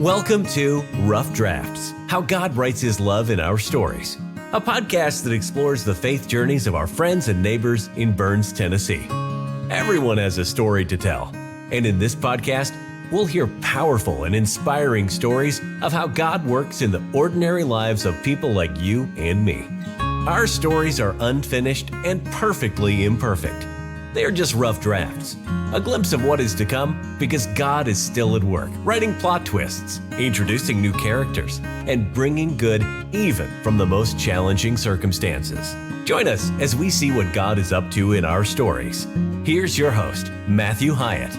Welcome to Rough Drafts, How God Writes His Love in Our Stories, a podcast that explores the faith journeys of our friends and neighbors in Burns, Tennessee. Everyone has a story to tell, and in this podcast, we'll hear powerful and inspiring stories of how God works in the ordinary lives of people like you and me. Our stories are unfinished and perfectly imperfect. They are just rough drafts, a glimpse of what is to come because God is still at work, writing plot twists, introducing new characters, and bringing good even from the most challenging circumstances. Join us as we see what God is up to in our stories. Here's your host, Matthew Hyatt.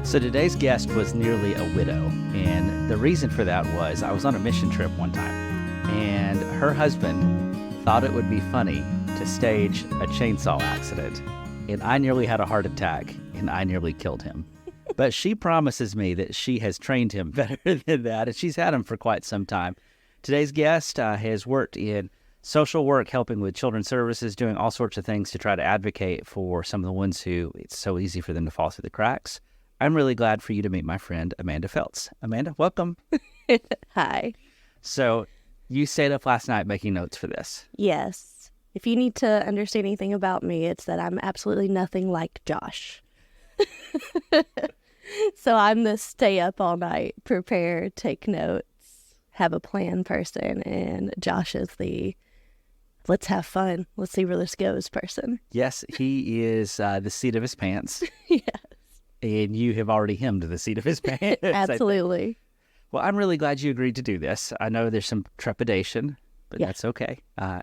So today's guest was nearly a widow, and the reason for that was I was on a mission trip one time, and her husband thought it would be funny to stage a chainsaw accident, and I nearly had a heart attack, and I nearly killed him. But she promises me that she has trained him better than that, and she's had him for quite some time. Today's guest has worked in social work, helping with children's services, doing all sorts of things to try to advocate for some of the ones who it's so easy for them to fall through the cracks. I'm really glad for you to meet my friend, Amanda Feltz. Amanda, welcome. Hi. So you stayed up last night making notes for this. Yes. If you need to understand anything about me, it's that I'm absolutely nothing like Josh. So I'm the stay up all night, prepare, take notes, have a plan person, and Josh is the let's have fun, let's see where this goes person. Yes, he is the seat of his pants. Yes. And you have already hemmed the seat of his pants. Absolutely. Well, I'm really glad you agreed to do this. I know there's some trepidation, but that's okay.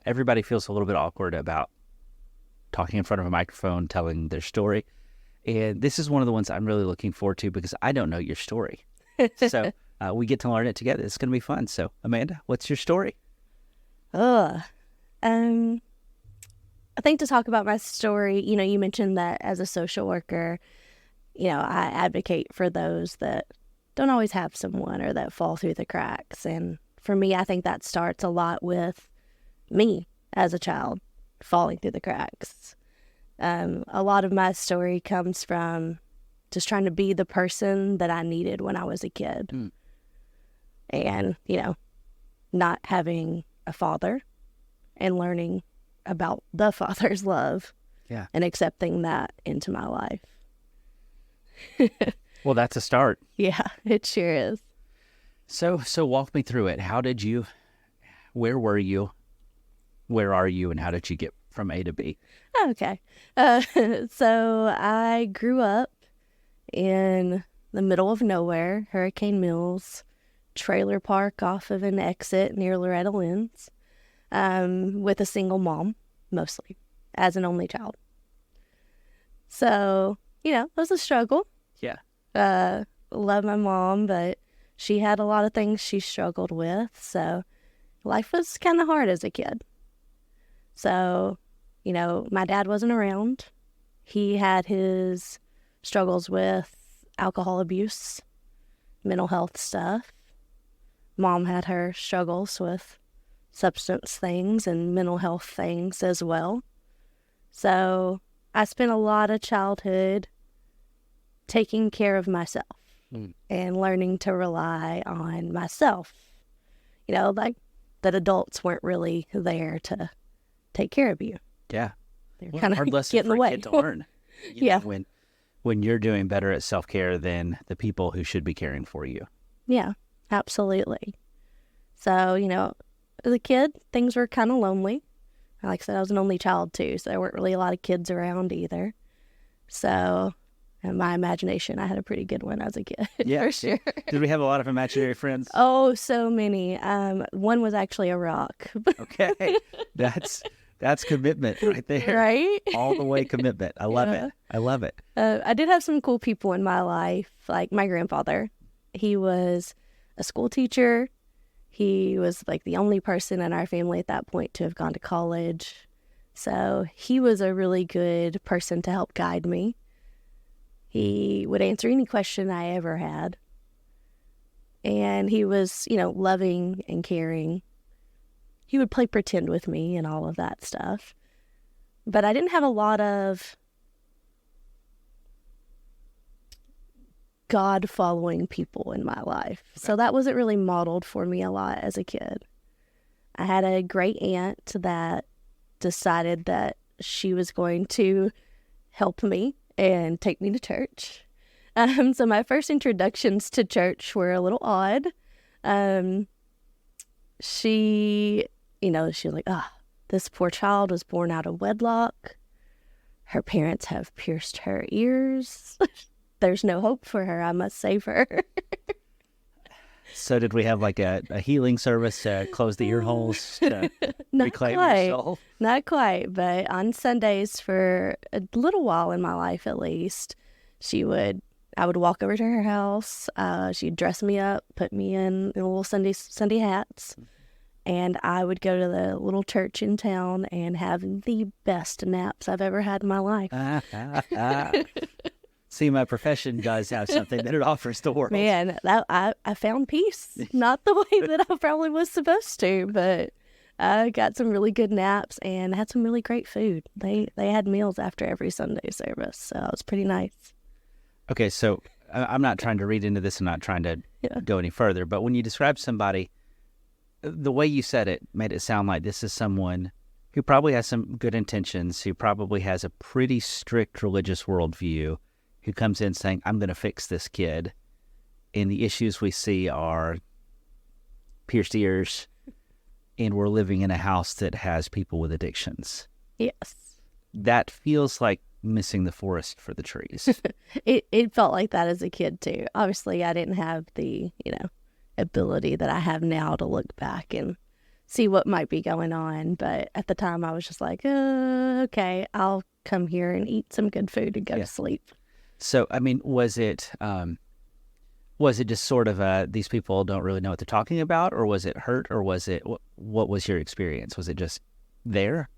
Everybody feels a little bit awkward about talking in front of a microphone, telling their story. And this is one of the ones I'm really looking forward to because I don't know your story. So we get to learn it together. It's going to be fun. So, Amanda, what's your story? I think to talk about my story, you mentioned that as a social worker, I advocate for those that don't always have someone or that fall through the cracks. And for me, I think that starts a lot with me as a child falling through the cracks. A lot of my story comes from just trying to be the person that I needed when I was a kid. And, not having a father and learning about the Father's love and accepting that into my life. Well, that's a start. Yeah, it sure is. So walk me through it. Where were you? Where are you? And how did you get from A to B? Okay. So I grew up in the middle of nowhere, Hurricane Mills, trailer park off of an exit near Loretta Lynn's, with a single mom, mostly, as an only child. So, it was a struggle. Yeah. Love my mom, but she had a lot of things she struggled with, so life was kind of hard as a kid. So, my dad wasn't around. He had his struggles with alcohol abuse, mental health stuff. Mom had her struggles with substance things and mental health things as well. So I spent a lot of childhood taking care of myself and learning to rely on myself. Like that adults weren't really there to take care of you. Yeah. They're kind of hard lesson get in the for a way. kid to learn. Yeah. When you're doing better at self-care than the people who should be caring for you. Yeah, absolutely. So, as a kid, things were kind of lonely. Like I said, I was an only child too, so there weren't really a lot of kids around either. So, in my imagination, I had a pretty good one as a kid, for sure. Did we have a lot of imaginary friends? Oh, so many. One was actually a rock. Okay. That's commitment right there. Right? All the way commitment. I love it. I love it. I did have some cool people in my life, like my grandfather. He was a school teacher. He was like the only person in our family at that point to have gone to college. So he was a really good person to help guide me. He would answer any question I ever had. And he was, loving and caring. He would play pretend with me and all of that stuff. But I didn't have a lot of God-following people in my life. So that wasn't really modeled for me a lot as a kid. I had a great aunt that decided that she was going to help me and take me to church. So my first introductions to church were a little odd. She was like, this poor child was born out of wedlock. Her parents have pierced her ears. There's no hope for her. I must save her. So did we have like a healing service to close the ear holes to Not reclaim quite. your soul? Not quite, but on Sundays for a little while in my life at least, I would walk over to her house. She'd dress me up, put me in little Sunday hats, and I would go to the little church in town and have the best naps I've ever had in my life. See, my profession does have something that it offers the world. Man, I found peace. Not the way that I probably was supposed to, but I got some really good naps and had some really great food. They had meals after every Sunday service, so it was pretty nice. Okay, so I'm not trying to read into this. I'm not trying to go any further. But when you describe somebody, the way you said it made it sound like this is someone who probably has some good intentions, who probably has a pretty strict religious worldview, who comes in saying, I'm going to fix this kid. And the issues we see are pierced ears, and we're living in a house that has people with addictions. Yes. That feels like missing the forest for the trees. It felt like that as a kid too. Obviously, I didn't have the, ability that I have now to look back and see what might be going on. But at the time, I was just like, okay, I'll come here and eat some good food and go to sleep. So, I mean, was it just sort of these people don't really know what they're talking about, or was it hurt, or was it, what was your experience? Was it just there?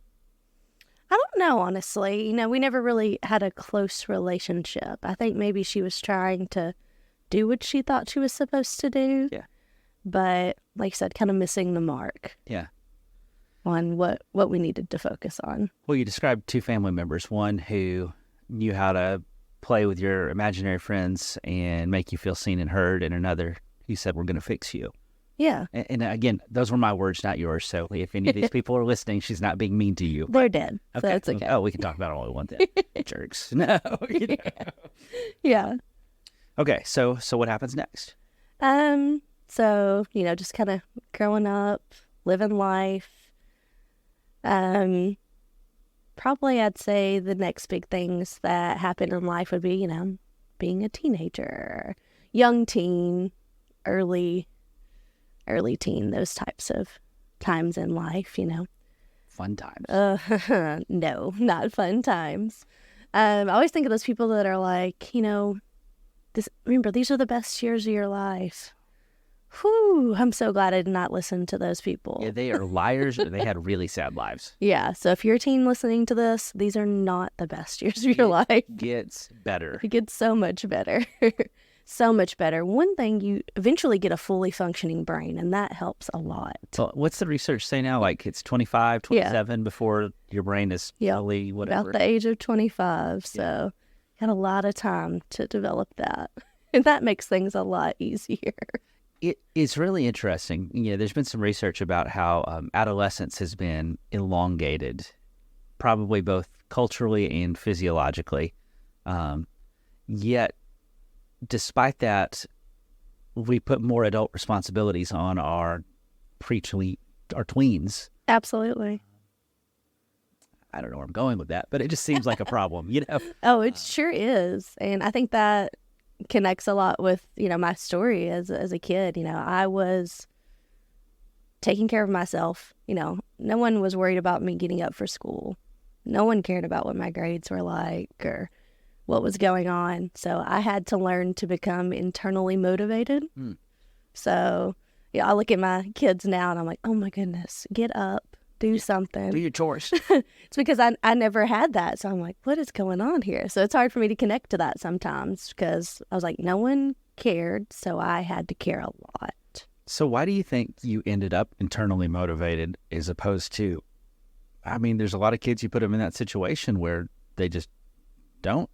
I don't know, honestly. We never really had a close relationship. I think maybe she was trying to do what she thought she was supposed to do. Yeah. But, like I said, kind of missing the mark. Yeah. On what we needed to focus on. Well, you described two family members, one who knew how to play with your imaginary friends and make you feel seen and heard, and another who said, we're going to fix you. Yeah. And again, those were my words, not yours. So if any of these people are listening, she's not being mean to you. They're dead. Okay. So it's okay. Oh, we can talk about it all we want then. Jerks. No. Yeah. Okay. So what happens next? So, just kind of growing up, living life. Probably I'd say the next big things that happen in life would be, being a teenager, young teen, early teen, those types of times in life, Fun times. No, not fun times. I always think of those people that are like, remember, these are the best years of your life. Whew, I'm so glad I did not listen to those people. Yeah, they are liars, or they had really sad lives. Yeah, so if you're a teen listening to this, these are not the best years of your life. It gets better. It gets so much better. So much better. One thing, you eventually get a fully functioning brain, and that helps a lot. Well, what's the research say now? Like it's 25, 27 before your brain is fully whatever? About the age of 25, so got a lot of time to develop that. And that makes things a lot easier. It's really interesting. There's been some research about how adolescence has been elongated, probably both culturally and physiologically. Yet, despite that, we put more adult responsibilities on our tweens. Absolutely. I don't know where I'm going with that, but it just seems like a problem, Oh, it sure is. And I think that connects a lot with, my story as a kid. I was taking care of myself. No one was worried about me getting up for school. No one cared about what my grades were like or what was going on. So I had to learn to become internally motivated. So, I look at my kids now and I'm like, oh my goodness, get up, do something. Do your chores. It's because I never had that. So I'm like, what is going on here? So it's hard for me to connect to that sometimes because I was like, no one cared. So I had to care a lot. So why do you think you ended up internally motivated as opposed to, there's a lot of kids you put them in that situation where they just don't.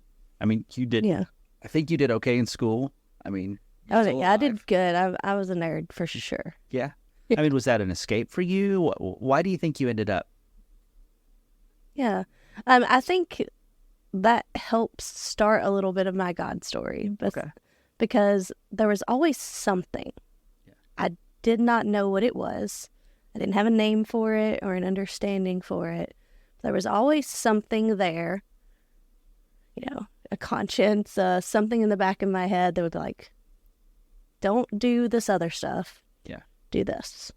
You did. Yeah. I think you did okay in school. I mean, Oh, still yeah, I alive. did good. I was a nerd for sure. Yeah. I mean, was that an escape for you? Why do you think you ended up? Yeah. I think that helps start a little bit of my God story. Okay. Because there was always something. Yeah. I did not know what it was. I didn't have a name for it or an understanding for it. There was always something there, a conscience, something in the back of my head that would be like, don't do this other stuff. Yeah. Do this.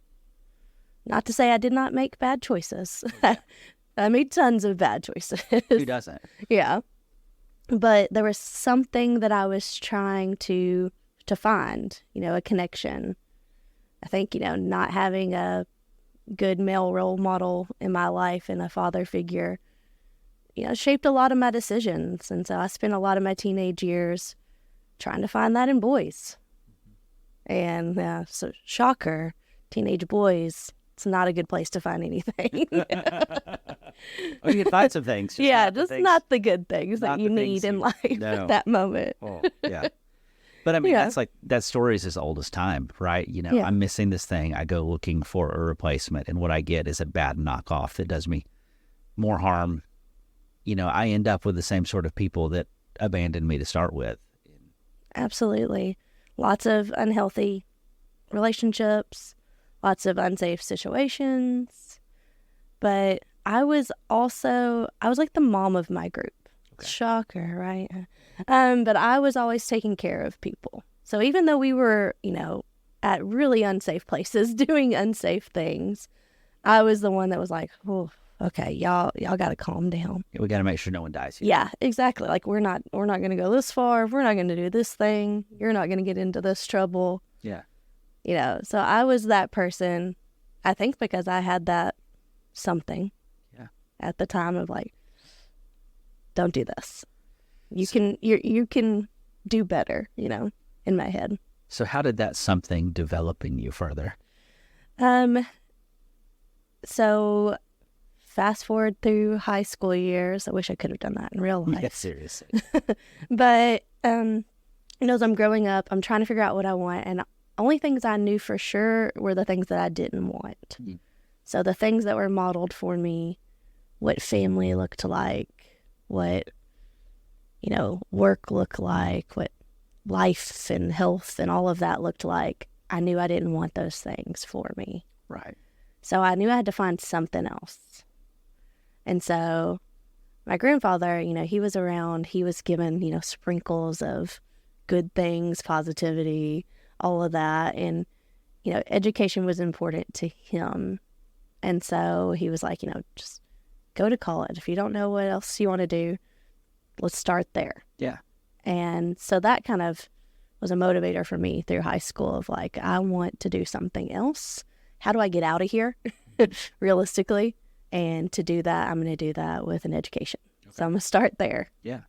Not to say I did not make bad choices. I made tons of bad choices. Who doesn't? Yeah. But there was something that I was trying to find, a connection. I think, not having a good male role model in my life and a father figure, shaped a lot of my decisions. And so I spent a lot of my teenage years trying to find that in boys. And so shocker, teenage boys, it's not a good place to find anything. Oh, you can find some things. Not the good things not that you the need things in you- life no. at that moment. Oh, yeah. But I mean, Yeah. that's like, that story is as old as time, right? Yeah. I'm missing this thing. I go looking for a replacement, and what I get is a bad knockoff that does me more harm. I end up with the same sort of people that abandoned me to start with. Absolutely. Lots of unhealthy relationships, lots of unsafe situations. But I was like the mom of my group. Okay. Shocker, right? But I was always taking care of people. So even though we were, at really unsafe places doing unsafe things, I was the one that was like, oh, okay, y'all got to calm down. We got to make sure no one dies here. Yeah, exactly. Like we're not going to go this far. We're not going to do this thing. You're not going to get into this trouble. Yeah. So I was that person, I think because I had that something at the time of like, don't do this. You can do better, in my head. So how did that something develop in you further? So fast forward through high school years. I wish I could have done that in real life. Yeah, seriously. But, as I'm growing up, I'm trying to figure out what I want. And only things I knew for sure were the things that I didn't want. Mm. So the things that were modeled for me, what family looked like, what, work looked like, what life and health and all of that looked like, I knew I didn't want those things for me. Right. So I knew I had to find something else. And so my grandfather, he was around, he was given, sprinkles of good things, positivity, all of that. And, education was important to him. And so he was like, just go to college. If you don't know what else you want to do, let's start there. Yeah. And so that kind of was a motivator for me through high school of like, I want to do something else. How do I get out of here realistically? And to do that, I'm going to do that with an education. Okay. So I'm going to start there. Yeah.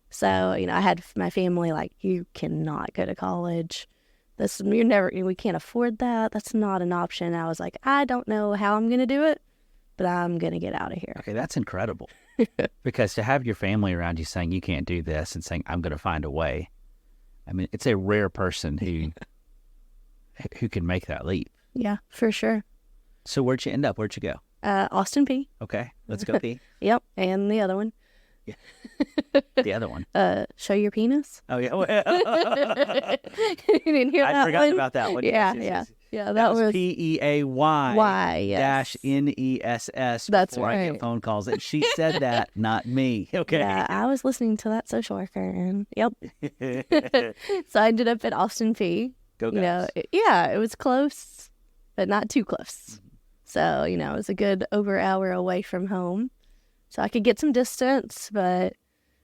So, I had my family like, you cannot go to college. We can't afford that. That's not an option. I was like, I don't know how I'm going to do it, but I'm going to get out of here. Okay, that's incredible. Because to have your family around you saying you can't do this and saying, I'm going to find a way. I mean, it's a rare person who can make that leap. Yeah, for sure. So where'd you end up? Where'd you go? Austin P. Okay, let's go P. Yep, and the other one. Yeah. The other one. Show your penis. Oh, yeah. You didn't hear that I forgot one? about that one. Yeah, Yes. yeah. That was was PEAY Y, yes. dash NESS. That's before I right. get phone calls. And she said that, not me. Okay. Yeah, I was listening to that social worker, and yep. So I ended up at Austin P. Go guys. It was close, but not too close. So, it was a good over hour away from home. So I could get some distance, but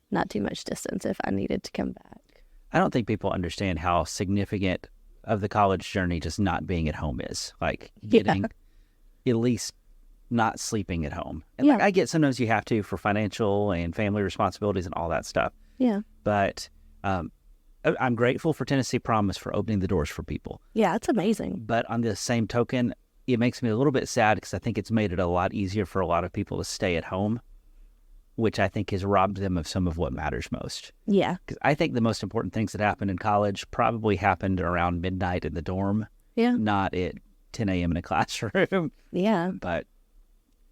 not too much distance if I needed to come back. I don't think people understand how significant of the college journey just not being at home is. Like getting at least not sleeping at home. And like, I get sometimes you have to for financial and family responsibilities and all that stuff. Yeah. But I'm grateful for Tennessee Promise for opening the doors for people. Yeah, it's amazing. But on the same token, it makes me a little bit sad because I think it's made it a lot easier for a lot of people to stay at home which I think has robbed them of some of what matters most. Yeah. Because I think the most important things that happened in college probably happened around midnight in the dorm, Yeah. not at 10 a.m. in a classroom. Yeah. But,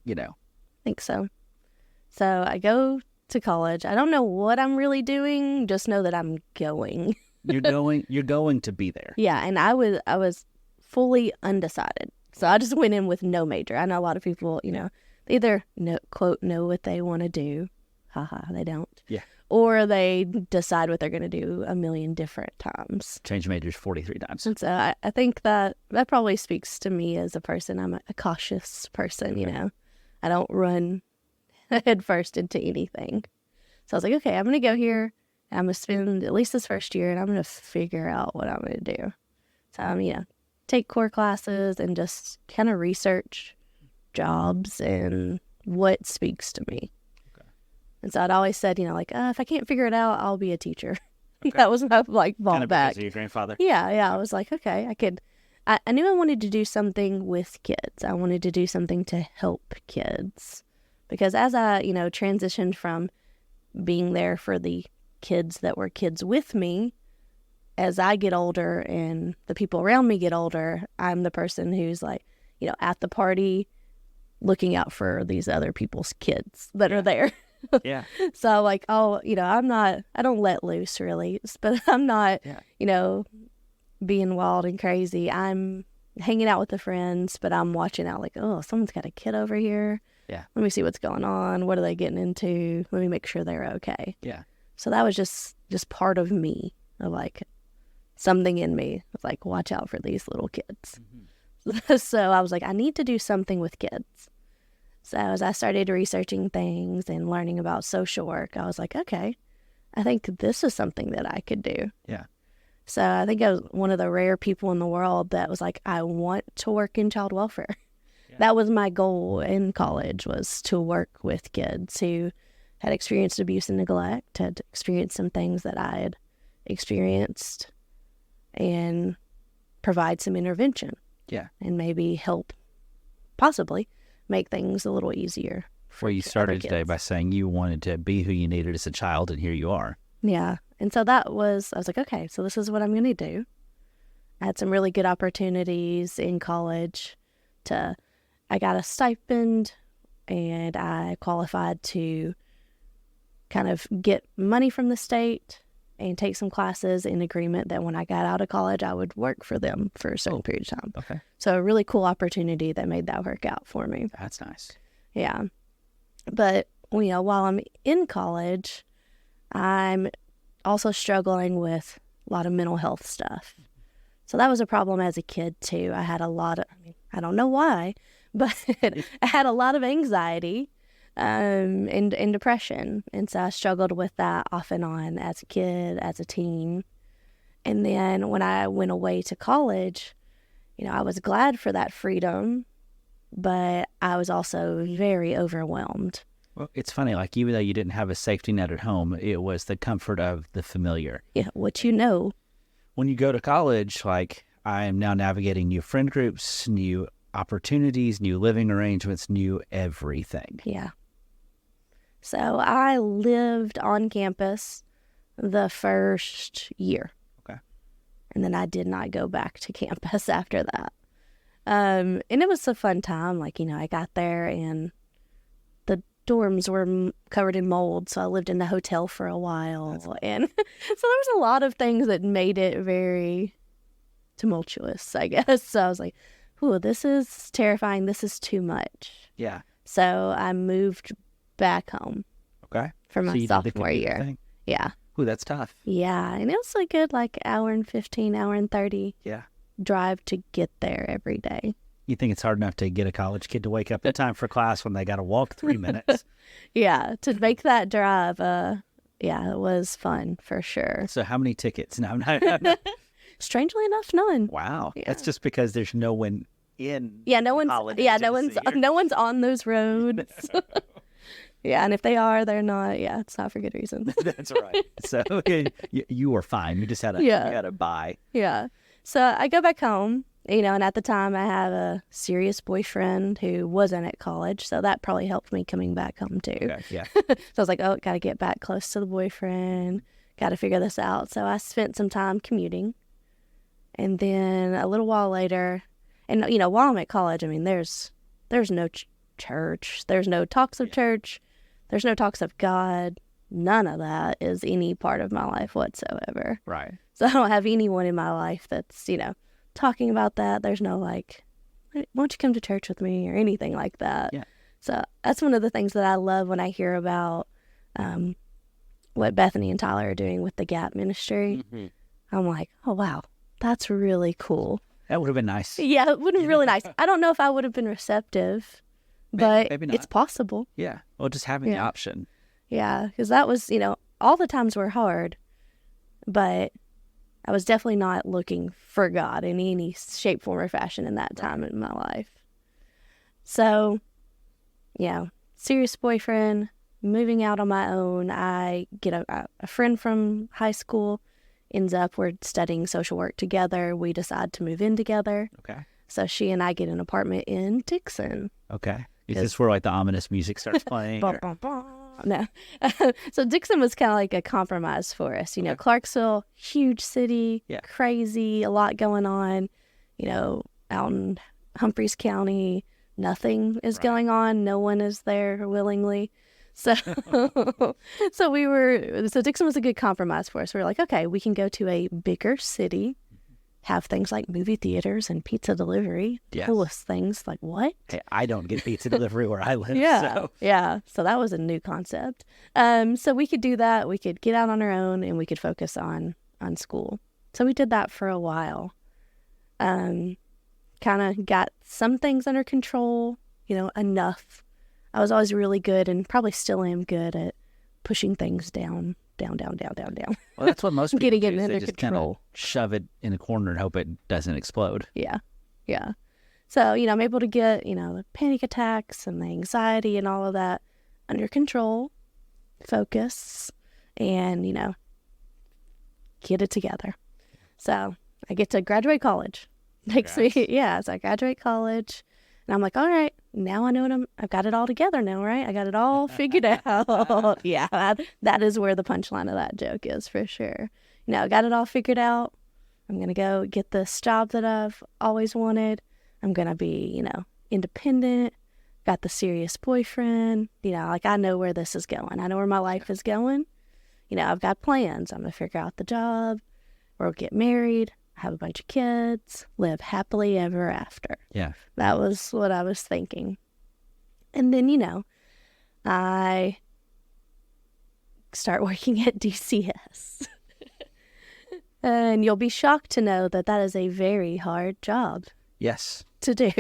I think so. So I go to college. I don't know what I'm really doing, just know that I'm going. you're going to be there. Yeah, and I was fully undecided. So I just went in with no major. I know a lot of people, they either quote know what they want to do. Haha, they don't. Yeah. Or they decide what they're going to do a million different times. Change majors 43 times. And so I think that probably speaks to me as a person. I'm a cautious person, I don't run head first into anything. So I was like, okay, I'm going to go here. I'm going to spend at least this first year, and I'm going to figure out what I'm going to do. So I'm, take core classes and just kind of research jobs and what speaks to me. Okay. And so I'd always said, if I can't figure it out, I'll be a teacher. Okay. That was my Kind fallback. of because of your grandfather. Yeah. I was like, okay, I could. I knew I wanted to do something with kids. I wanted to do something to help kids. Because as I, transitioned from being there for the kids that were kids with me, as I get older and the people around me get older, I'm the person who's like, at the party looking out for these other people's kids that are there. Yeah. So like, I don't let loose really, but I'm not, being wild and crazy. I'm hanging out with the friends, but I'm watching out like, oh, someone's got a kid over here. Yeah. Let me see what's going on. What are they getting into? Let me make sure they're okay. Yeah. So that was just part of me, of like something in me of like, watch out for these little kids. Mm-hmm. So I was like, I need to do something with kids. So as I started researching things and learning about social work, I was like, okay, I think this is something that I could do. Yeah. So I think I was one of the rare people in the world that was like, I want to work in child welfare. Yeah. That was my goal in college, was to work with kids who had experienced abuse and neglect, had experienced some things that I had experienced, and provide some intervention. Yeah. And maybe help possibly make things a little easier. Well, you started today by saying you wanted to be who you needed as a child, and here you are. Yeah. And so I was like, okay, so this is what I'm going to do. I had some really good opportunities in college. I got a stipend, and I qualified to kind of get money from the state and take some classes in agreement that when I got out of college, I would work for them for a certain period of time. Okay. So a really cool opportunity that made that work out for me. That's nice. Yeah. But, while I'm in college, I'm also struggling with a lot of mental health stuff. So that was a problem as a kid, too. I had a lot of, I don't know why, but I had a lot of anxiety and depression. And so I struggled with that off and on as a kid, as a teen. And then when I went away to college, I was glad for that freedom, but I was also very overwhelmed. Well, it's funny, like even though you didn't have a safety net at home, it was the comfort of the familiar. Yeah, what you know. When you go to college, like I am now navigating new friend groups, new opportunities, new living arrangements, new everything. Yeah. So I lived on campus the first year. Okay. And then I did not go back to campus after that. And it was a fun time. Like, I got there and the dorms were covered in mold. So I lived in the hotel for a while. And so there was a lot of things that made it very tumultuous, I guess. So I was like, ooh, this is terrifying. This is too much. Yeah. So I moved back home. Okay. For my sophomore year. Thing. Yeah. Ooh, that's tough. Yeah. And it was a good hour and 15, hour and 30 yeah. drive to get there every day. You think it's hard enough to get a college kid to wake up in time for class when they got to walk 3 minutes? Yeah. To make that drive, it was fun for sure. So how many tickets? No. Strangely enough, none. Wow. Yeah. That's just because there's no one in no one's Tennessee, no one's on those roads. Yeah, and if they are, they're not. Yeah, it's not for good reason. That's right. So you were fine. You just had you had to buy. Yeah. So I go back home, And at the time I had a serious boyfriend who wasn't at college, so that probably helped me coming back home too. Okay, yeah. So I was like, oh, got to get back close to the boyfriend, got to figure this out. So I spent some time commuting. And then a little while later, and while I'm at college, I mean, there's no church, there's no talks of church, there's no talks of God. None of that is any part of my life whatsoever. Right. So I don't have anyone in my life that's, talking about that. There's no like, won't you come to church with me or anything like that. Yeah. So that's one of the things that I love when I hear about what Bethany and Tyler are doing with the Gap ministry. Mm-hmm. I'm like, oh, wow, that's really cool. That would have been nice. Yeah, it would have been really nice. I don't know if I would have been receptive, but maybe not. it's possible. Yeah. Well, just having the option. Yeah, because that was, all the times were hard, but I was definitely not looking for God in any shape, form, or fashion in that time in my life. So, serious boyfriend, moving out on my own. I get a friend from high school, ends up, we're studying social work together. We decide to move in together. Okay. So she and I get an apartment in Dixon. Okay. Is this where like the ominous music starts playing? No. So Dixon was kind of like a compromise for us. Okay. Clarksville, huge city, Yeah. crazy, a lot going on. Out in Humphreys County, nothing is going on. No one is there willingly. So so Dixon was a good compromise for us. We were like, okay, we can go to a bigger city, have things like movie theaters and pizza delivery. Yes. Coolest things. Like, what? Hey, I don't get pizza delivery where I live. Yeah. So. Yeah. So that was a new concept. So we could do that. We could get out on our own and we could focus on school. So we did that for a while. Kind of got some things under control, enough. I was always really good and probably still am good at pushing things down. Well, that's what most people Getting do. it Is under they just kind of control. shove it in a corner and hope it doesn't explode. Yeah. Yeah. So, I'm able to get, the panic attacks and the anxiety and all of that under control, focus, and, get it together. So I get to graduate college next week. Yeah. So I graduate college and I'm like, all right, now I know I've got it all together now, right? I got it all figured out. Yeah. That is where the punchline of that joke is for sure. I got it all figured out. I'm going to go get this job that I've always wanted. I'm going to be, independent, got the serious boyfriend, I know where this is going. I know where my life is going. I've got plans. I'm going to figure out the job. We'll get married, have a bunch of kids, live happily ever after. Yeah. That was what I was thinking. And then, I start working at DCS. And you'll be shocked to know that is a very hard job Yes. to do.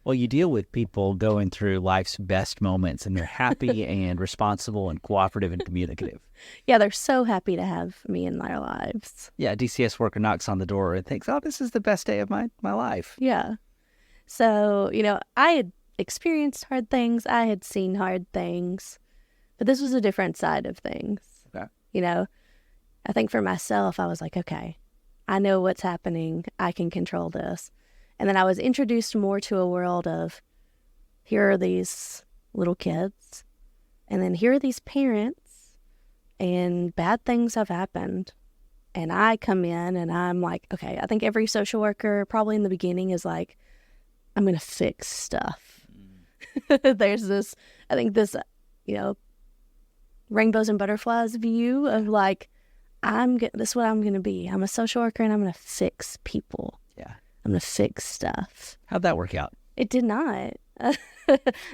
Well, you deal with people going through life's best moments, and they're happy and responsible and cooperative and communicative. Yeah, they're so happy to have me in their lives. Yeah, a DCS worker knocks on the door and thinks, oh, this is the best day of my life. Yeah. So, I had experienced hard things. I had seen hard things. But this was a different side of things. Okay. I think for myself, I was like, okay, I know what's happening. I can control this. And then I was introduced more to a world of, here are these little kids, and then here are these parents, and bad things have happened. And I come in and I'm like, okay, I think every social worker probably in the beginning is like, I'm going to fix stuff. There's this, I think this, rainbows and butterflies view of like, this is what I'm going to be. I'm a social worker and I'm going to fix people. Yeah. I'm going to fix stuff. How'd that work out? It did not.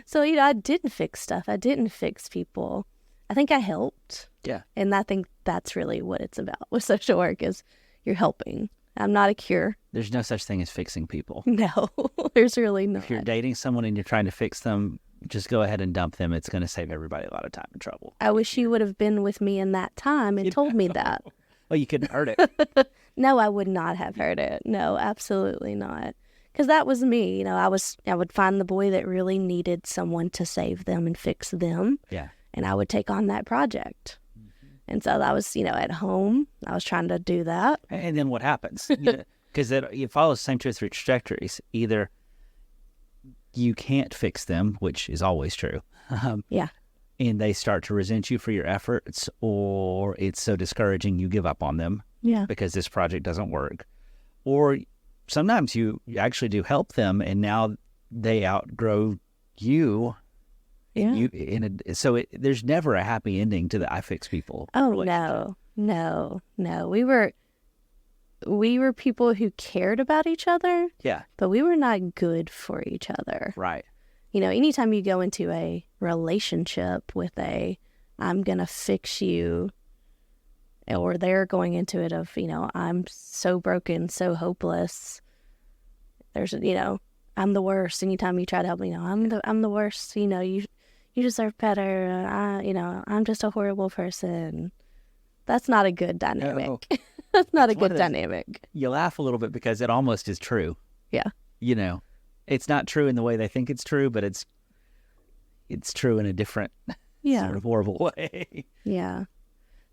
So, I didn't fix stuff. I didn't fix people. I think I helped. Yeah. And I think that's really what it's about with social work is you're helping. I'm not a cure. There's no such thing as fixing people. No, there's really not. If you're dating someone and you're trying to fix them, just go ahead and dump them. It's going to save everybody a lot of time and trouble. I wish you would have been with me in that time and told me that. Well, you couldn't hurt it. No, I would not have heard it. No, absolutely not. Because that was me. I would find the boy that really needed someone to save them and fix them. Yeah. And I would take on that project. And so that was, at home, I was trying to do that. And then what happens? Because it follows the same two or three trajectories. Either you can't fix them, which is always true. Yeah. And they start to resent you for your efforts, or it's so discouraging you give up on them Yeah. because this project doesn't work. Or sometimes you actually do help them, and now they outgrow you. Yeah. There's never a happy ending to the I fix people. Oh, relationship. no. We were people who cared about each other, Yeah, but we were not good for each other. right. Anytime you go into a relationship with I'm going to fix you, or they're going into it of, I'm so broken, so hopeless. There's, I'm the worst. Anytime you try to help me, I'm the worst. You deserve better. I'm just a horrible person. That's not a good dynamic. No. That's not a It's one good of those- dynamic. You laugh a little bit because it almost is true. Yeah. It's not true in the way they think it's true, but it's true in a different Yeah. sort of horrible way. Yeah.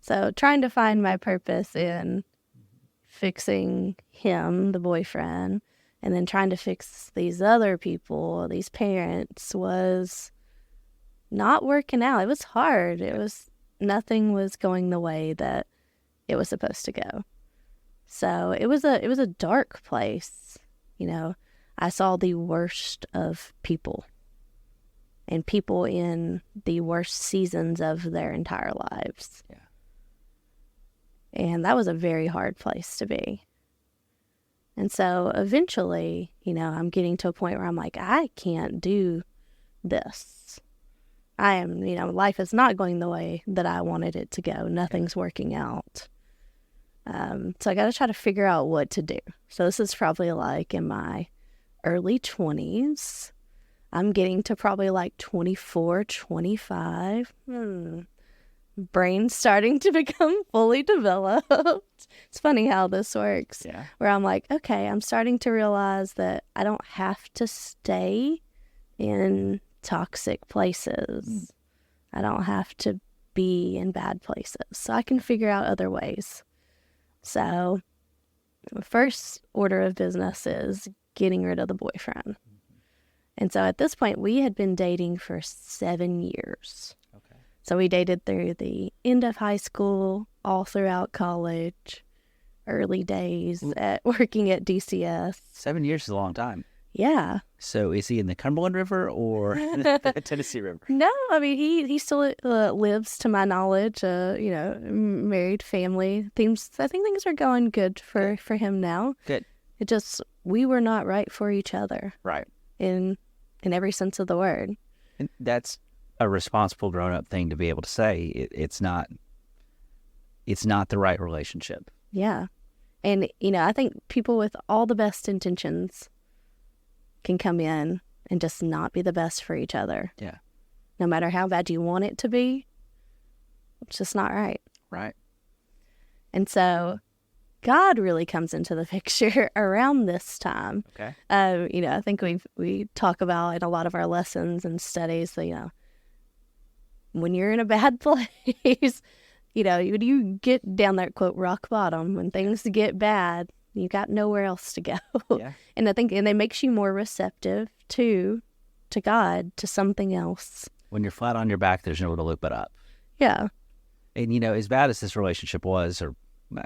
So trying to find my purpose in fixing him, the boyfriend, and then trying to fix these other people, these parents, was not working out. It was hard. Nothing was going the way that it was supposed to go. So it was a dark place. I saw the worst of people, and people in the worst seasons of their entire lives. Yeah. And that was a very hard place to be. And so eventually, I'm getting to a point where I'm like, I can't do this. I am, life is not going the way that I wanted it to go. Nothing's working out. So I got to try to figure out what to do. So this is probably like in my early 20s. I'm getting to probably like 24, 25. Brain's starting to become fully developed. It's funny how this works. Yeah. Where I'm like, okay, I'm starting to realize that I don't have to stay in toxic places. I don't have to be in bad places. So I can figure out other ways. So the first order of business is getting rid of the boyfriend. And so at this point, we had been dating for 7 years. Okay. So we dated through the end of high school, all throughout college, early days at working at DCS. 7 years is a long time. Yeah. So is he in the Cumberland River or the Tennessee River? No, I mean, he still lives, to my knowledge, married, family. I think things are going good for him now. Good. It just, we were not right for each other Right. in every sense of the word. And that's a responsible grown-up thing to be able to say. It's not the right relationship. Yeah. And, I think people with all the best intentions can come in and just not be the best for each other. Yeah. No matter how bad you want it to be, it's just not right. Right. And so God really comes into the picture around this time. Okay. I think we talk about in a lot of our lessons and studies that, when you're in a bad place, you get down that, quote, rock bottom, when things get bad, you got nowhere else to go. Yeah. And I think, it makes you more receptive to God, to something else. When you're flat on your back, there's nowhere to look but up. Yeah. And, as bad as this relationship was,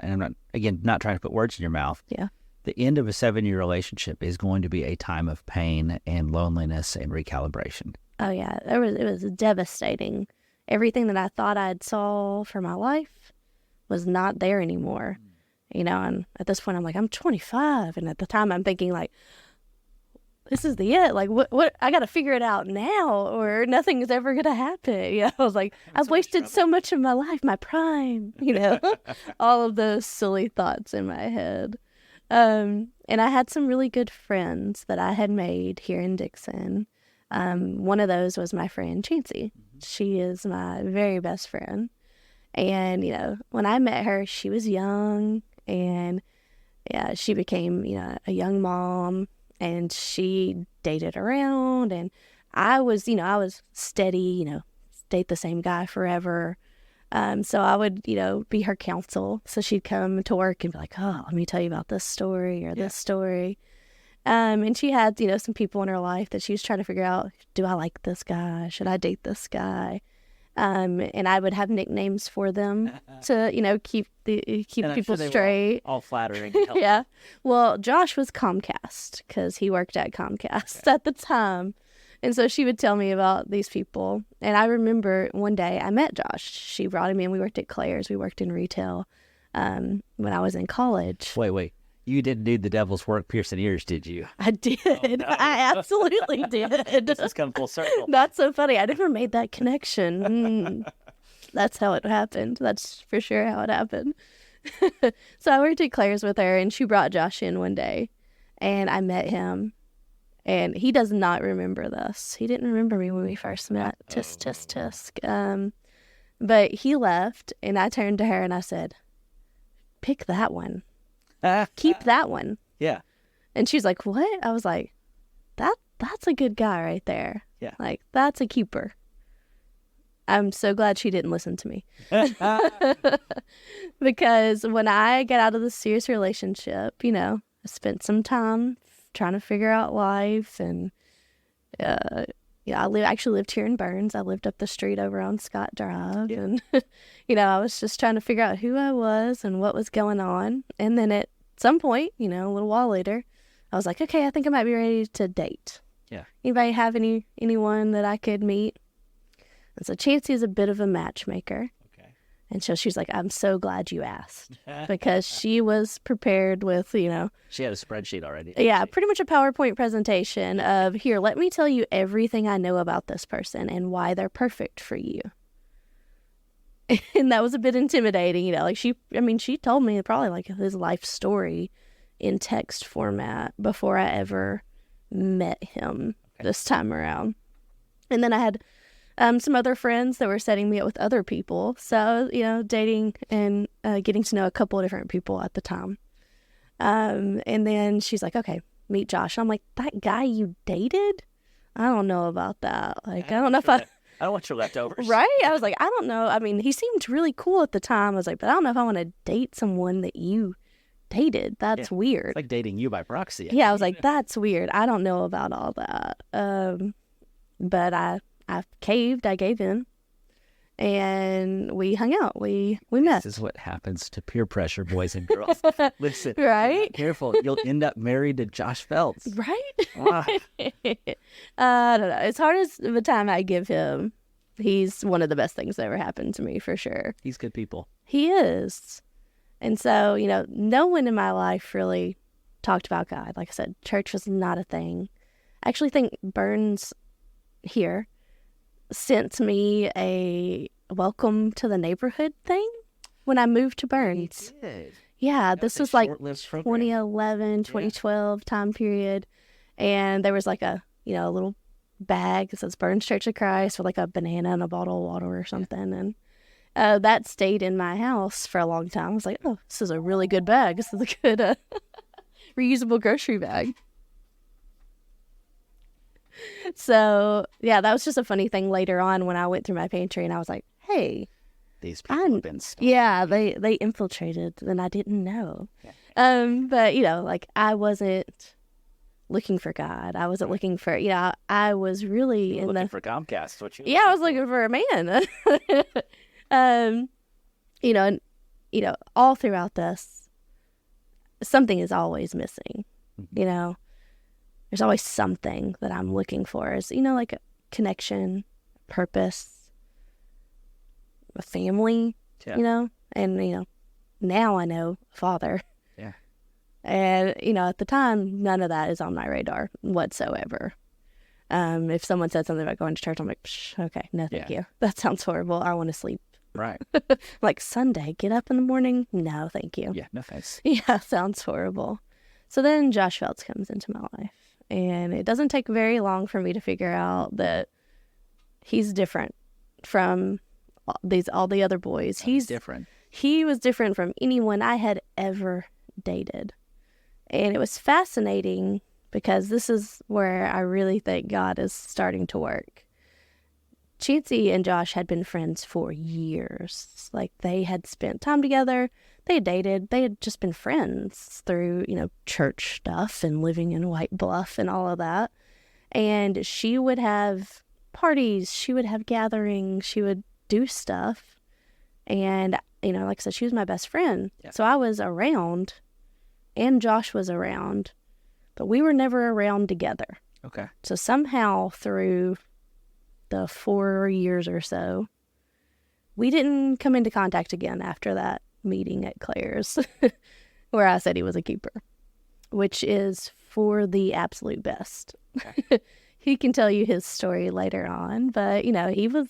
and I'm not trying to put words in your mouth. Yeah. The end of a 7-year relationship is going to be a time of pain and loneliness and recalibration. Oh, yeah. It was devastating. Everything that I thought I'd saw for my life was not there anymore. And at this point, I'm like, I'm 25. And at the time, I'm thinking, like, this is the it. Like, what? I got to figure it out now, or nothing is ever going to happen. I was like, I've wasted so much of my life, my prime, all of those silly thoughts in my head. And I had some really good friends that I had made here in Dixon. One of those was my friend Chancey. She is my very best friend. And, when I met her, she was young, and yeah, she became, a young mom, and she dated around, and I was steady, date the same guy forever. So I would, be her counsel. So she'd come to work and be like, oh, let me tell you about this story or this story. And she had, some people in her life that she was trying to figure out, do I like this guy? Should I date this guy? And I would have nicknames for them to, keep people straight. All flattering. And helpful. Yeah. Well, Josh was Comcast because he worked at Comcast at the time. And so she would tell me about these people. And I remember one day I met Josh. She brought him in. We worked at Claire's. We worked in retail when I was in college. Wait. You didn't do the devil's work piercing ears, did you? I did. Oh, no. I absolutely did. This has come full circle. That's so funny. I never made that connection. That's how it happened. That's for sure how it happened. So I worked at Claire's with her, and she brought Josh in one day, and I met him. And he does not remember this. He didn't remember me when we first met. Tisk, tisk, tisk. But he left, and I turned to her and I said, pick that one. Keep that one. Yeah. And she's like, what? I was like, that's a good guy right there. Yeah. Like, that's a keeper. I'm so glad she didn't listen to me. Because when I got out of this serious relationship, I spent some time trying to figure out life, and I actually lived here in Burns. I lived up the street over on Scott Drive, and I was just trying to figure out who I was and what was going on. And then at some point, a little while later, I was like, okay, I think I might be ready to date. Yeah. Anybody have anyone that I could meet? And so Chancey is a bit of a matchmaker. And so she's like, I'm so glad you asked, because she was prepared with, She had a spreadsheet already. Yeah, pretty much a PowerPoint presentation of, here, let me tell you everything I know about this person and why they're perfect for you. And that was a bit intimidating, she told me probably like his life story in text format before I ever met him this time around. And then I had some other friends that were setting me up with other people. So, dating and getting to know a couple of different people at the time. And then she's like, okay, meet Josh. I'm like, that guy you dated? I don't know about that. Like, I don't know if I don't want your leftovers. Right? I was like, I don't know. I mean, he seemed really cool at the time. I was like, but I don't know if I want to date someone that you dated. That's weird. It's like dating you by proxy. Yeah, I was like, that's weird. I don't know about all that. But I caved. I gave in, and we hung out. We met. This is what happens to peer pressure, boys and girls. Listen, right? Careful, you'll end up married to Josh Phelps. Right? Wow. I don't know. As hard as the time I give him, he's one of the best things that ever happened to me, for sure. He's good people. He is. And so, no one in my life really talked about God. Like I said, church was not a thing. I actually think Burns here sent me a welcome to the neighborhood thing when I moved to Burns. He did. Yeah, this was like program. 2011, 2012 time period. And there was like a little bag that says Burns Church of Christ with like a banana and a bottle of water or something. And that stayed in my house for a long time. I was like, oh, this is a really good bag. This is a good reusable grocery bag. So, yeah, that was just a funny thing later on when I went through my pantry and I was like, hey. These people have been stalked. Yeah, they infiltrated and I didn't know. Yeah. But, like I wasn't looking for God. I wasn't looking for, I was really looking for Comcast. What you? Yeah, I was looking for a man. All throughout this, something is always missing. Mm-hmm. There's always something that I'm looking for. Is like a connection, purpose, a family. Yeah. And now I know Father. Yeah. And at the time, none of that is on my radar whatsoever. If someone said something about going to church, I'm like, okay, no, thank you. That sounds horrible. I want to sleep. Right. Like Sunday, get up in the morning. No, thank you. Yeah, no thanks. Yeah, sounds horrible. So then Josh Phelps comes into my life. And it doesn't take very long for me to figure out that he's different from all the other boys. He's different. He was different from anyone I had ever dated. And it was fascinating because this is where I really think God is starting to work. Chancey and Josh had been friends for years. Like, they had spent time together. They had dated. They had just been friends through, church stuff and living in White Bluff and all of that. And she would have parties. She would have gatherings. She would do stuff. And, like I said, she was my best friend. Yeah. So I was around, and Josh was around, but we were never around together. Okay. So somehow through the 4 years or so, we didn't come into contact again after that meeting at Claire's where I said he was a keeper, which is for the absolute best. Okay. He can tell you his story later on, but he was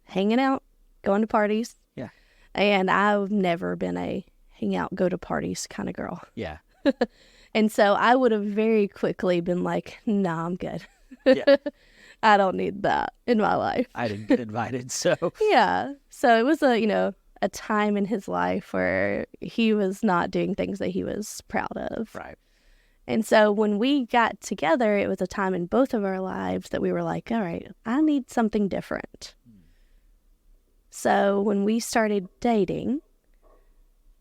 hanging out, going to parties. Yeah. And I've never been a hang out, go to parties kind of girl. Yeah. And so I would have very quickly been like, nah, I'm good. Yeah. I don't need that in my life. I didn't get invited, so. Yeah. So it was a time in his life where he was not doing things that he was proud of. Right. And so when we got together, it was a time in both of our lives that we were like, all right, I need something different. So when we started dating,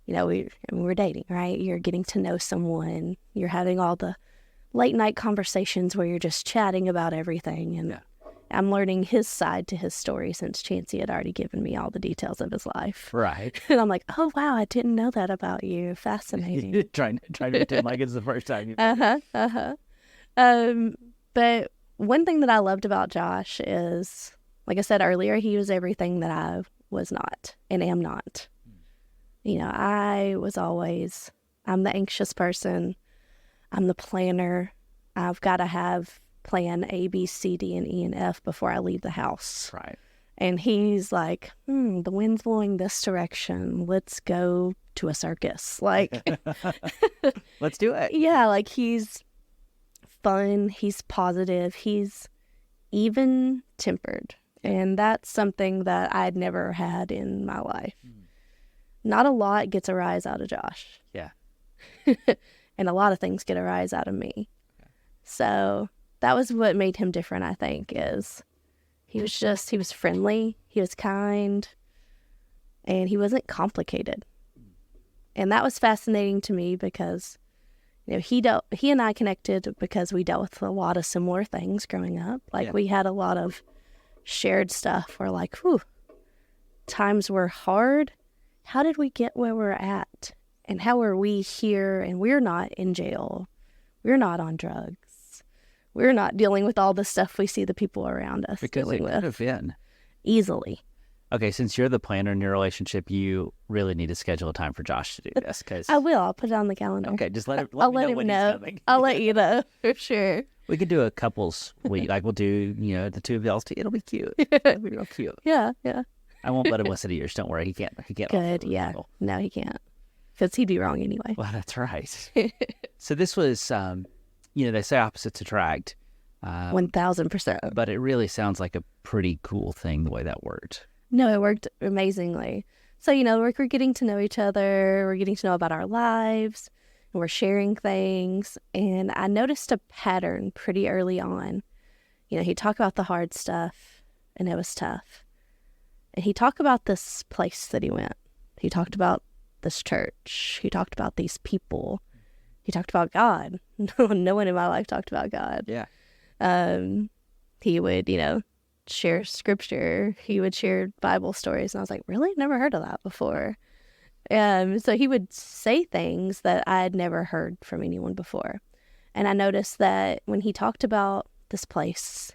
we were dating, right? You're getting to know someone. You're having all the late night conversations where you're just chatting about everything. And Yeah. I'm learning his side to his story since Chancey had already given me all the details of his life. Right. And I'm like, oh, wow, I didn't know that about you. Fascinating. trying to pretend like it's the first time you. But one thing that I loved about Josh is, like I said earlier, he was everything that I was not and am not. I'm the anxious person. I'm the planner. I've got to have plan A, B, C, D, and E, and F before I leave the house. Right. And he's like, the wind's blowing this direction. Let's go to a circus. Like, Let's do it. yeah, like he's fun. He's positive. He's even tempered. And that's something that I'd never had in my life. Not a lot gets a rise out of Josh. Yeah. And a lot of things get a rise out of me. Okay. So that was what made him different, I think, is he was friendly, he was kind, and he wasn't complicated. And that was fascinating to me because, he and I connected because we dealt with a lot of similar things growing up. Like, we had a lot of shared stuff where, like, times were hard. How did we get where we're at? And how are we here? And we're not in jail. We're not on drugs. We're not dealing with all the stuff we see the people around us dealing with. Because it could have been. Easily. Okay, since you're the planner in your relationship, you really need to schedule a time for Josh to do this. Cause... I will. I'll put it on the calendar. Okay, just let I'll me let know him when know. he's coming. I'll let you know for sure. We could do a couples week. Like, we'll do, the two of y'all's. It'll be cute. It'll be real cute. Yeah. I won't let him listen to yours. Don't worry. He can't. Good, yeah. No, he can't. Because he'd be wrong anyway. Well, that's right. So this was, they say opposites attract. 1,000%. But it really sounds like a pretty cool thing the way that worked. No, it worked amazingly. So, we're getting to know each other. We're getting to know about our lives. And we're sharing things. And I noticed a pattern pretty early on. He talked about the hard stuff, and it was tough. And he talked about this place that he went. He talked about this church. He talked about these people. He talked about God. No one in my life talked about God. Yeah. He would, share scripture. He would share Bible stories. And I was like, really? Never heard of that before. So he would say things that I had never heard from anyone before. And I noticed that when he talked about this place,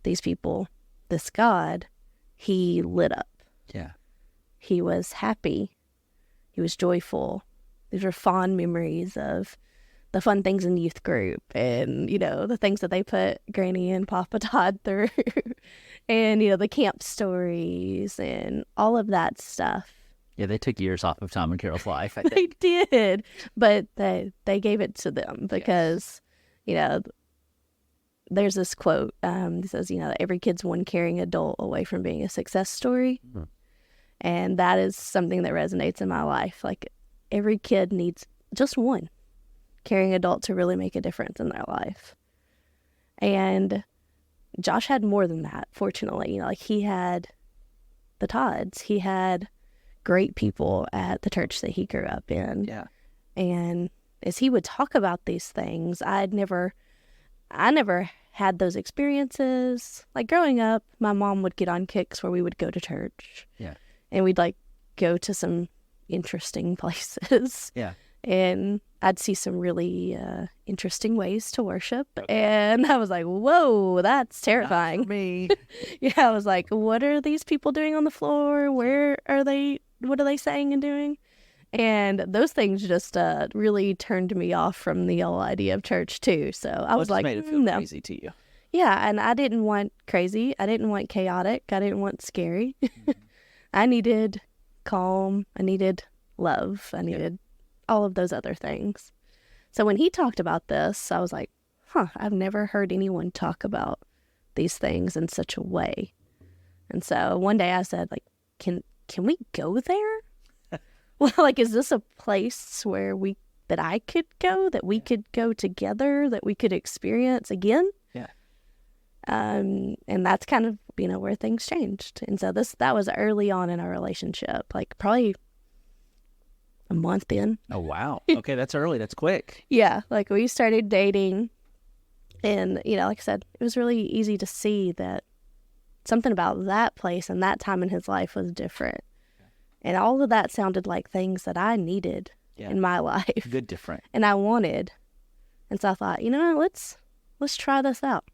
these people, this God, he lit up. Yeah. He was happy. He was joyful. These were fond memories of the fun things in youth group and, the things that they put Granny and Papa Todd through and, the camp stories and all of that stuff. Yeah, they took years off of Tom and Carol's life, I They think. did, but they gave it to them because, there's this quote that says, every kid's one caring adult away from being a success story. Mm-hmm. And that is something that resonates in my life. Like, every kid needs just one caring adult to really make a difference in their life. And Josh had more than that, fortunately. Like, he had the Todds. He had great people at the church that he grew up in. Yeah. And as he would talk about these things, I never had those experiences. Like, growing up, my mom would get on kicks where we would go to church. Yeah. And we'd like go to some interesting places. Yeah. And I'd see some really interesting ways to worship. And I was like, whoa, that's terrifying. Not for me. Yeah, I was like, what are these people doing on the floor? Where are they? What are they saying and doing? And those things just really turned me off from the whole idea of church too. So I was like, made it feel no. crazy to you. Yeah, and I didn't want crazy. I didn't want chaotic. I didn't want scary. I needed calm. I needed love. I needed all of those other things. So when he talked about this, I was like, I've never heard anyone talk about these things in such a way. And so one day I said, like, can we go there? Well, like, is this a place where that I could go, that we could go together, that we could experience again? Yeah. And that's kind of, where things changed. And so that was early on in our relationship, like probably a month in. Oh, wow. Okay, that's early. That's quick. Yeah, like we started dating, and, like I said, it was really easy to see that something about that place and that time in his life was different. And all of that sounded like things that I needed in my life. Good different. And I wanted. And so I thought, let's try this out.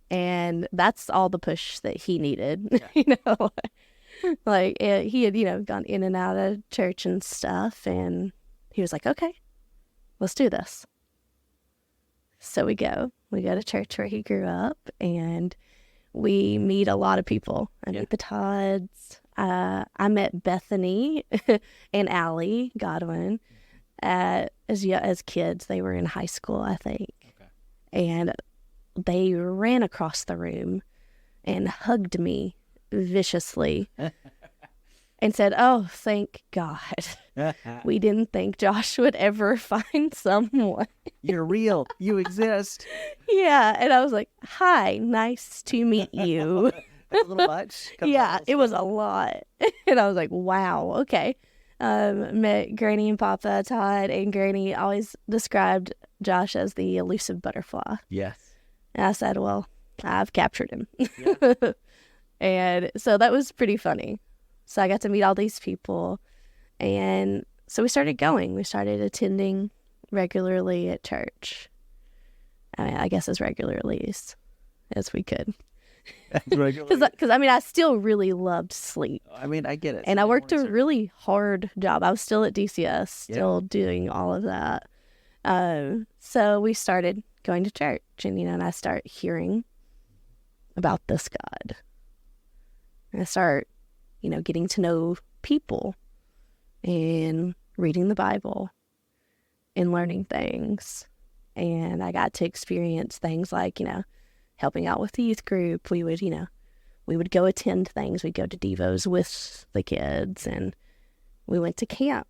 And that's all the push that he needed. Like, he had, gone in and out of church and stuff. And he was like, okay, let's do this. So we go to church where he grew up, and we meet a lot of people. I meet the Todds. I met Bethany and Allie Godwin as kids. They were in high school, I think. Okay. And they ran across the room and hugged me viciously and said, oh, thank God. We didn't think Josh would ever find someone. You're real. You exist. Yeah. And I was like, hi, nice to meet you. That's a little much. Yeah, it was a lot. And I was like, wow, okay. Met Granny and Papa Todd, and Granny always described Josh as the elusive butterfly. Yes. And I said, well, I've captured him. Yeah. And so that was pretty funny. So I got to meet all these people. And so we started going. We started attending regularly at church. I guess as regularly as we could. Because I still really loved sleep. I get it. And I worked a really hard job. I was still at DCS, still doing all of that. So we started going to church, and and I start hearing about this God. And I start, getting to know people and reading the Bible and learning things. And I got to experience things like, helping out with the youth group. We would go attend things. We'd go to Devos with the kids, and we went to camp.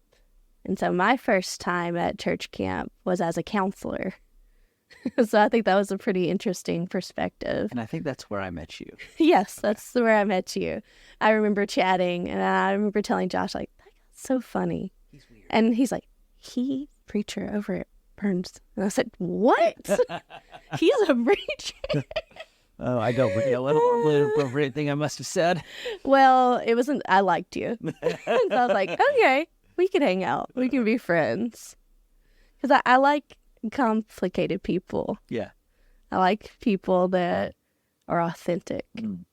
And so my first time at church camp was as a counselor. So I think that was a pretty interesting perspective. And I think that's where I met you. Yes, that's where I met you. I remember chatting, and I remember telling Josh, like, that guy's so funny. He's weird. And he's like, he preacher over at Burns. And I said, what? He's a preacher. Oh, I don't know what appropriate thing I must have said. Well, it wasn't, I liked you. So I was like, okay, we can hang out. We can be friends. Because I like complicated people. Yeah. I like people that are authentic. Mm.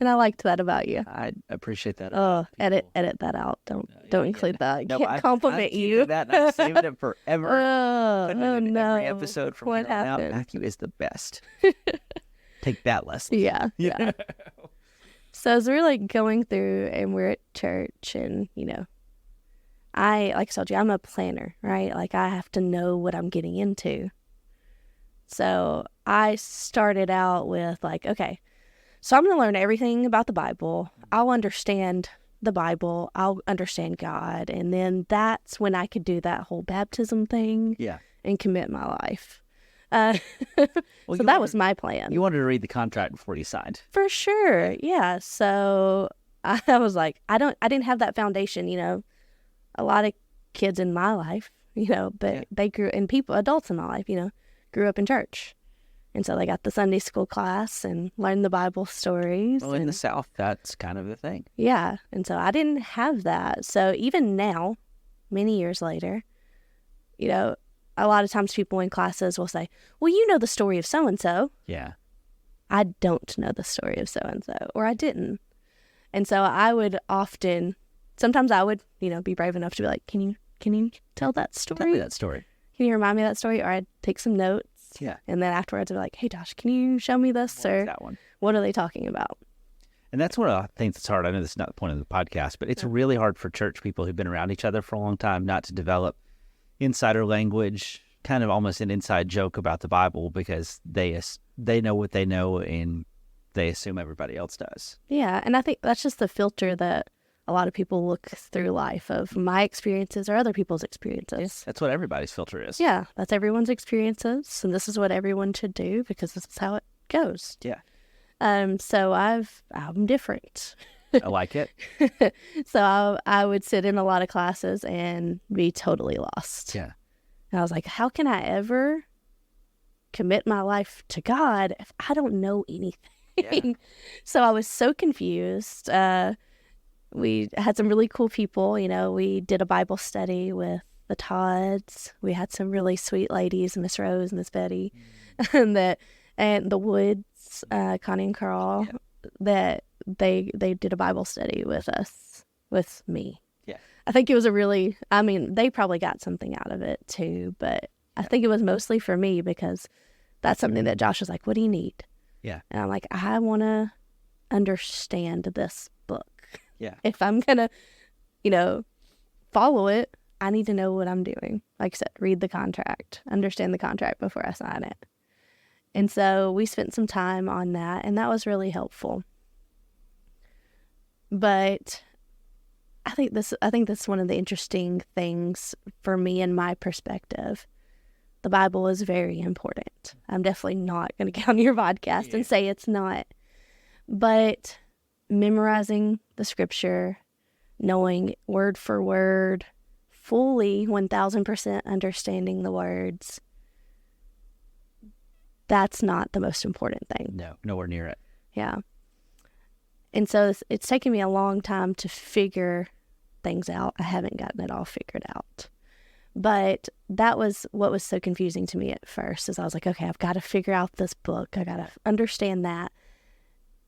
And I liked that about you. I appreciate that. Oh, edit that out. Don't include that. I can't compliment you. That, and I'm saving it forever. Oh no! Every episode from what here on out. happened? Matthew is the best. Take that lesson. Yeah. So as we're like going through, and we're at church, and I told you, I'm a planner, right? Like, I have to know what I'm getting into. So I started out with like, okay, so I'm going to learn everything about the Bible. I'll understand the Bible. I'll understand God. And then that's when I could do that whole baptism thing and commit my life. Uh, Well, so you that was wanted- my plan. You wanted to read the contract before you signed. For sure. Yeah. So I was like, I didn't have that foundation, a lot of kids in my life, but Yeah. they grew in adults in my life, grew up in church. And so they got the Sunday school class and learned the Bible stories. Well, in and, the South, that's kind of the thing. yeah. And so I didn't have that. So even now, many years later, a lot of times people in classes will say, well, you know the story of so-and-so. Yeah. I don't know the story of so-and-so, or I didn't. And so I would sometimes I would, be brave enough to be like, can you tell that story? Tell me that story. Can you remind me of that story? Or I'd take some notes. Yeah. And then afterwards I'd be like, hey, Josh, can you show me this? What is Or that one? what are they talking about? And that's what I think that's hard. I know this is not the point of the podcast, but it's really hard for church people who've been around each other for a long time not to develop insider language, kind of almost an inside joke about the Bible, because they know what they know and they assume everybody else does. Yeah. And I think that's just the filter that a lot of people look through life of my experiences or other people's experiences. That's what everybody's filter is. Yeah. That's everyone's experiences. And this is what everyone should do because this is how it goes. Yeah. So I'm different. I like it. So I would sit in a lot of classes and be totally lost. Yeah. And I was like, how can I ever commit my life to God if I don't know anything? Yeah. So I was so confused. We had some really cool people. We did a Bible study with the Todds. We had some really sweet ladies, Miss Rose, Miss Betty, and the Woods, Connie and Carl, that they did a Bible study with us, with me. Yeah. I think it was they probably got something out of it too, but I think it was mostly for me because that's something that Josh was like, what do you need? Yeah. And I'm like, I want to understand this book. Yeah. If I'm going to, follow it, I need to know what I'm doing. Like I said, read the contract, understand the contract before I sign it. And so we spent some time on that, and that was really helpful. But I think this is one of the interesting things for me and my perspective. The Bible is very important. I'm definitely not going to get on your podcast and say it's not. But memorizing the scripture, knowing word for word, fully 1,000% understanding the words, that's not the most important thing. No, nowhere near it. Yeah. And so it's taken me a long time to figure things out. I haven't gotten it all figured out. But that was what was so confusing to me at first, is I was like, okay, I've got to figure out this book. I got to understand that.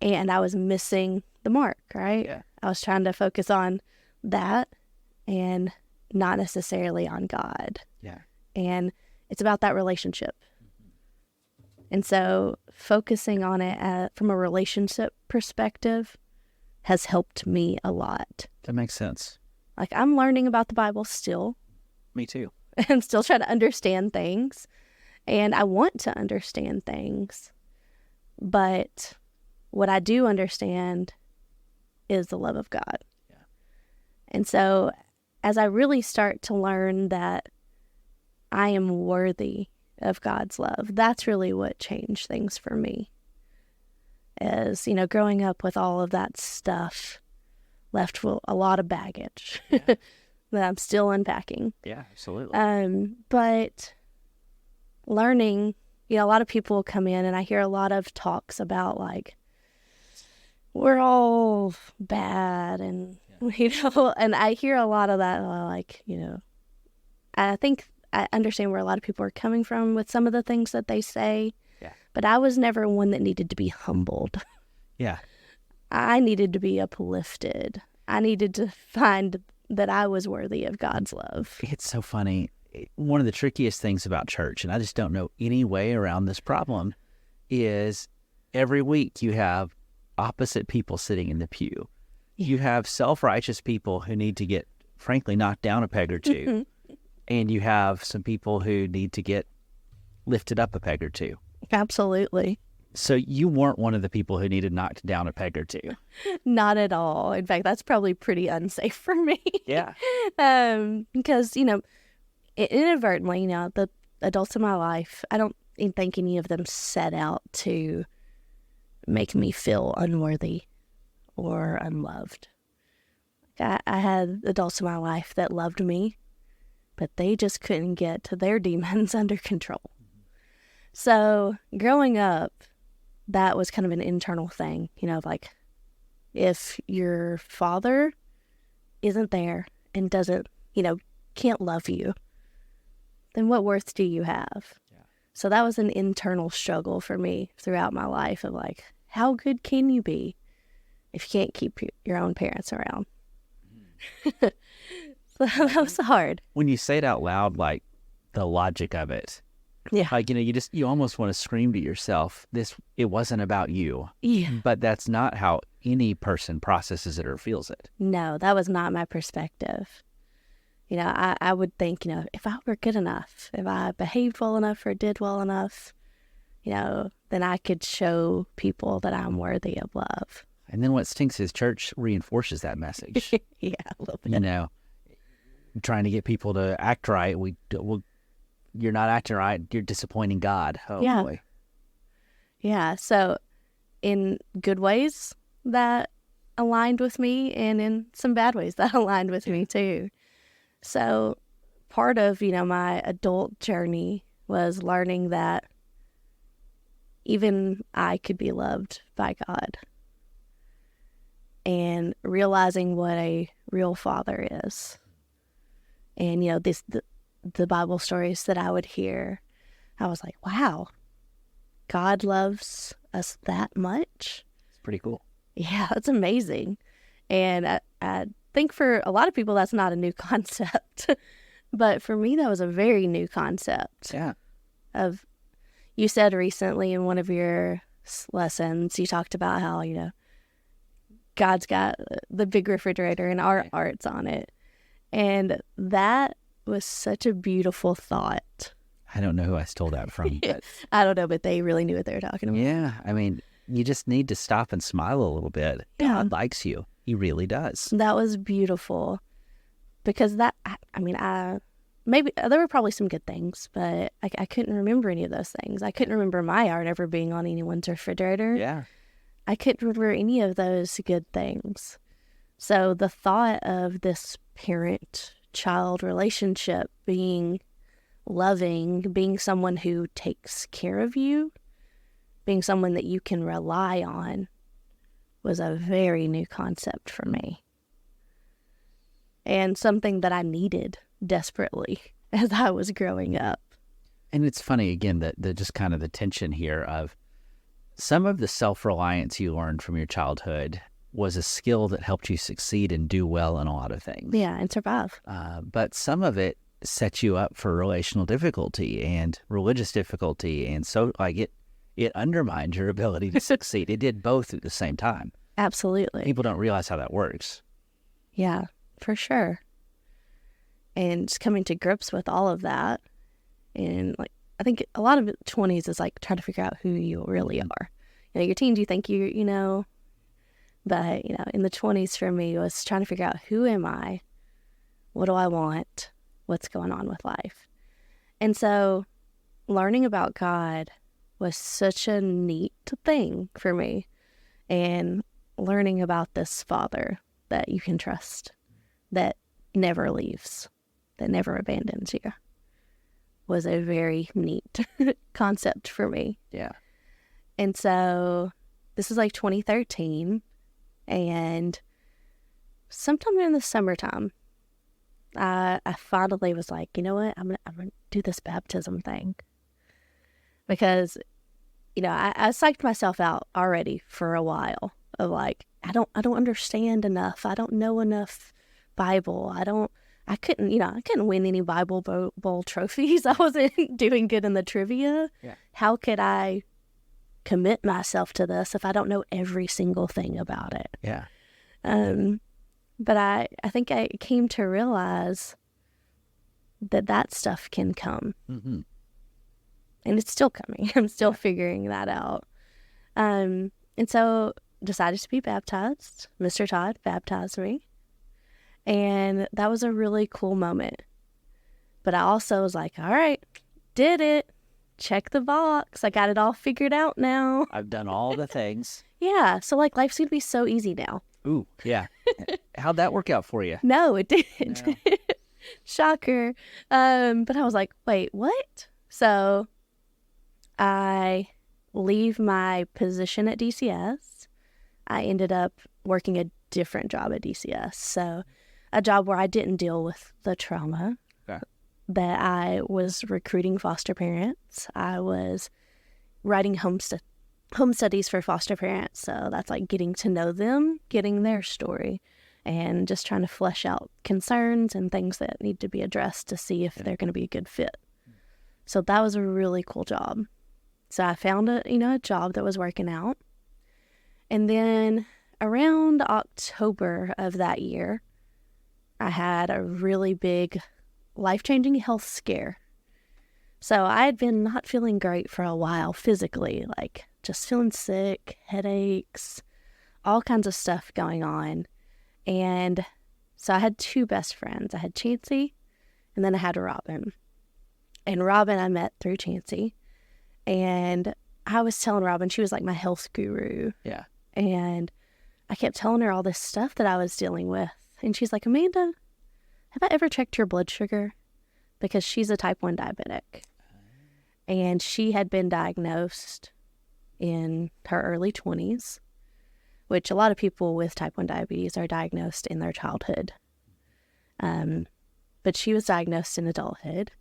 And I was missing the mark, right? Yeah. I was trying to focus on that and not necessarily on God. Yeah. And it's about that relationship. And so focusing on it from a relationship perspective has helped me a lot. That makes sense. Like, I'm learning about the Bible still. Me too. I'm still trying to understand things. And I want to understand things. But what I do understand is the love of God. Yeah. And so as I really start to learn that I am worthy of God's love, that's really what changed things for me. Is, growing up with all of that stuff left with a lot of baggage that I'm still unpacking. Yeah, absolutely. But learning, a lot of people come in and I hear a lot of talks about like, we're all bad and, and I hear a lot of that, I think I understand where a lot of people are coming from with some of the things that they say. Yeah. But I was never one that needed to be humbled. Yeah. I needed to be uplifted. I needed to find that I was worthy of God's love. It's so funny. One of the trickiest things about church, and I just don't know any way around this problem, is every week you have opposite people sitting in the pew. You have self-righteous people who need to get, frankly, knocked down a peg or two. And you have some people who need to get lifted up a peg or two. Absolutely. So you weren't one of the people who needed knocked down a peg or two. Not at all. In fact, that's probably pretty unsafe for me. Yeah. Because, inadvertently, the adults in my life, I don't even think any of them set out to make me feel unworthy or unloved. I had adults in my life that loved me, but they just couldn't get their demons under control. So growing up, that was kind of an internal thing, like if your father isn't there and doesn't, can't love you, then what worth do you have? Yeah. So that was an internal struggle for me throughout my life of like, how good can you be if you can't keep your own parents around? So that was hard. When you say it out loud, like the logic of it, yeah, like, you almost want to scream to yourself, it wasn't about you. Yeah. But that's not how any person processes it or feels it. No, that was not my perspective. I would think, if I were good enough, if I behaved well enough or did well enough, then I could show people that I'm worthy of love. And then what stinks is church reinforces that message. Yeah, a little bit. Trying to get people to act right. You're not acting right. You're disappointing God. Oh, yeah. Boy. Yeah. So in good ways that aligned with me, and in some bad ways that aligned with me too. So part of, my adult journey was learning that even I could be loved by God, and realizing what a real father is. And, the Bible stories that I would hear, I was like, wow, God loves us that much? It's pretty cool. Yeah, that's amazing. And I think for a lot of people, that's not a new concept. But for me, that was a very new concept. Yeah. You said recently in one of your lessons, you talked about how, God's got the big refrigerator and our art's on it. And that was such a beautiful thought. I don't know who I stole that from. But I don't know, but they really knew what they were talking about. yeah, I mean, you just need to stop and smile a little bit. Yeah. God likes you. He really does. That was beautiful. Because maybe there were probably some good things, but I couldn't remember any of those things. I couldn't remember my art ever being on anyone's refrigerator. Yeah. I couldn't remember any of those good things. So the thought of this parent-child relationship being loving, being someone who takes care of you, being someone that you can rely on, was a very new concept for me. And something that I needed desperately as I was growing up. And it's funny, again, that just kind of the tension here of some of the self-reliance you learned from your childhood was a skill that helped you succeed and do well in a lot of things. Yeah, and survive. But some of it set you up for relational difficulty and religious difficulty. And so it undermined your ability to succeed. It did both at the same time. Absolutely. People don't realize how that works. Yeah, for sure. And just coming to grips with all of that. And I think a lot of 20s is trying to figure out who you really are. Your teens, you think you know, but in the 20s for me was trying to figure out, who am I? What do I want? What's going on with life? And so learning about God was such a neat thing for me. And learning about this Father that you can trust, that never leaves, that never abandons you, was a very neat concept for me. Yeah. And so this is 2013, and sometime in the summertime, I finally was like, you know what, I'm gonna do this baptism thing. Because, I psyched myself out already for a while of I don't understand enough. I don't know enough Bible. I couldn't win any Bible Bowl trophies. I wasn't doing good in the trivia. Yeah. How could I commit myself to this if I don't know every single thing about it? Yeah. But I think I came to realize that stuff can come. Mm-hmm. And it's still coming. I'm still figuring that out. And so decided to be baptized. Mr. Todd baptized me. And that was a really cool moment. But I also was like, all right, did it. check the box. I got it all figured out now. I've done all the things. Yeah. So like life's gonna be so easy now. Ooh, yeah. How'd that work out for you? No, it didn't. No. Shocker. But I was like, wait, what? So I leave my position at DCS. I ended up working a different job at DCS. So a job where I didn't deal with the trauma. Okay. That I was recruiting foster parents. I was writing home studies for foster parents. So that's like getting to know them, getting their story, and just trying to flesh out concerns and things that need to be addressed to see if they're going to be a good fit. So that was a really cool job. So I found a job that was working out. And then around October of that year, I had a really big life-changing health scare. So I had been not feeling great for a while physically, like just feeling sick, headaches, all kinds of stuff going on. And so I had two best friends. I had Chancey, and then I had Robin. And Robin I met through Chancey. And I was telling Robin, she was like my health guru. Yeah. And I kept telling her all this stuff that I was dealing with. And she's like, Amanda, have I ever checked your blood sugar? Because she's a type 1 diabetic. And she had been diagnosed in her early 20s, which a lot of people with type 1 diabetes are diagnosed in their childhood. But she was diagnosed in adulthood.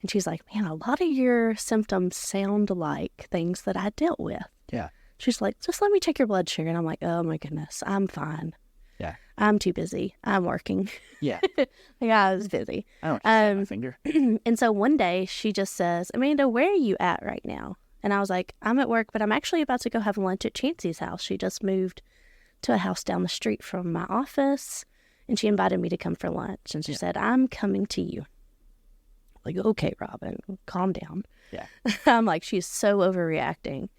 And she's like, man, a lot of your symptoms sound like things that I dealt with. Yeah. She's like, just let me check your blood sugar. And I'm like, oh my goodness, I'm fine. Yeah. I'm too busy. I'm working. Yeah. Yeah, I was busy. I don't snap my finger. And so one day she just says, Amanda, where are you at right now? And I was like, I'm at work, but I'm actually about to go have lunch at Chancey's house. She just moved to a house down the street from my office, and she invited me to come for lunch. And she said, I'm coming to you. Like, okay, Robin, calm down. Yeah. I'm like, she's so overreacting.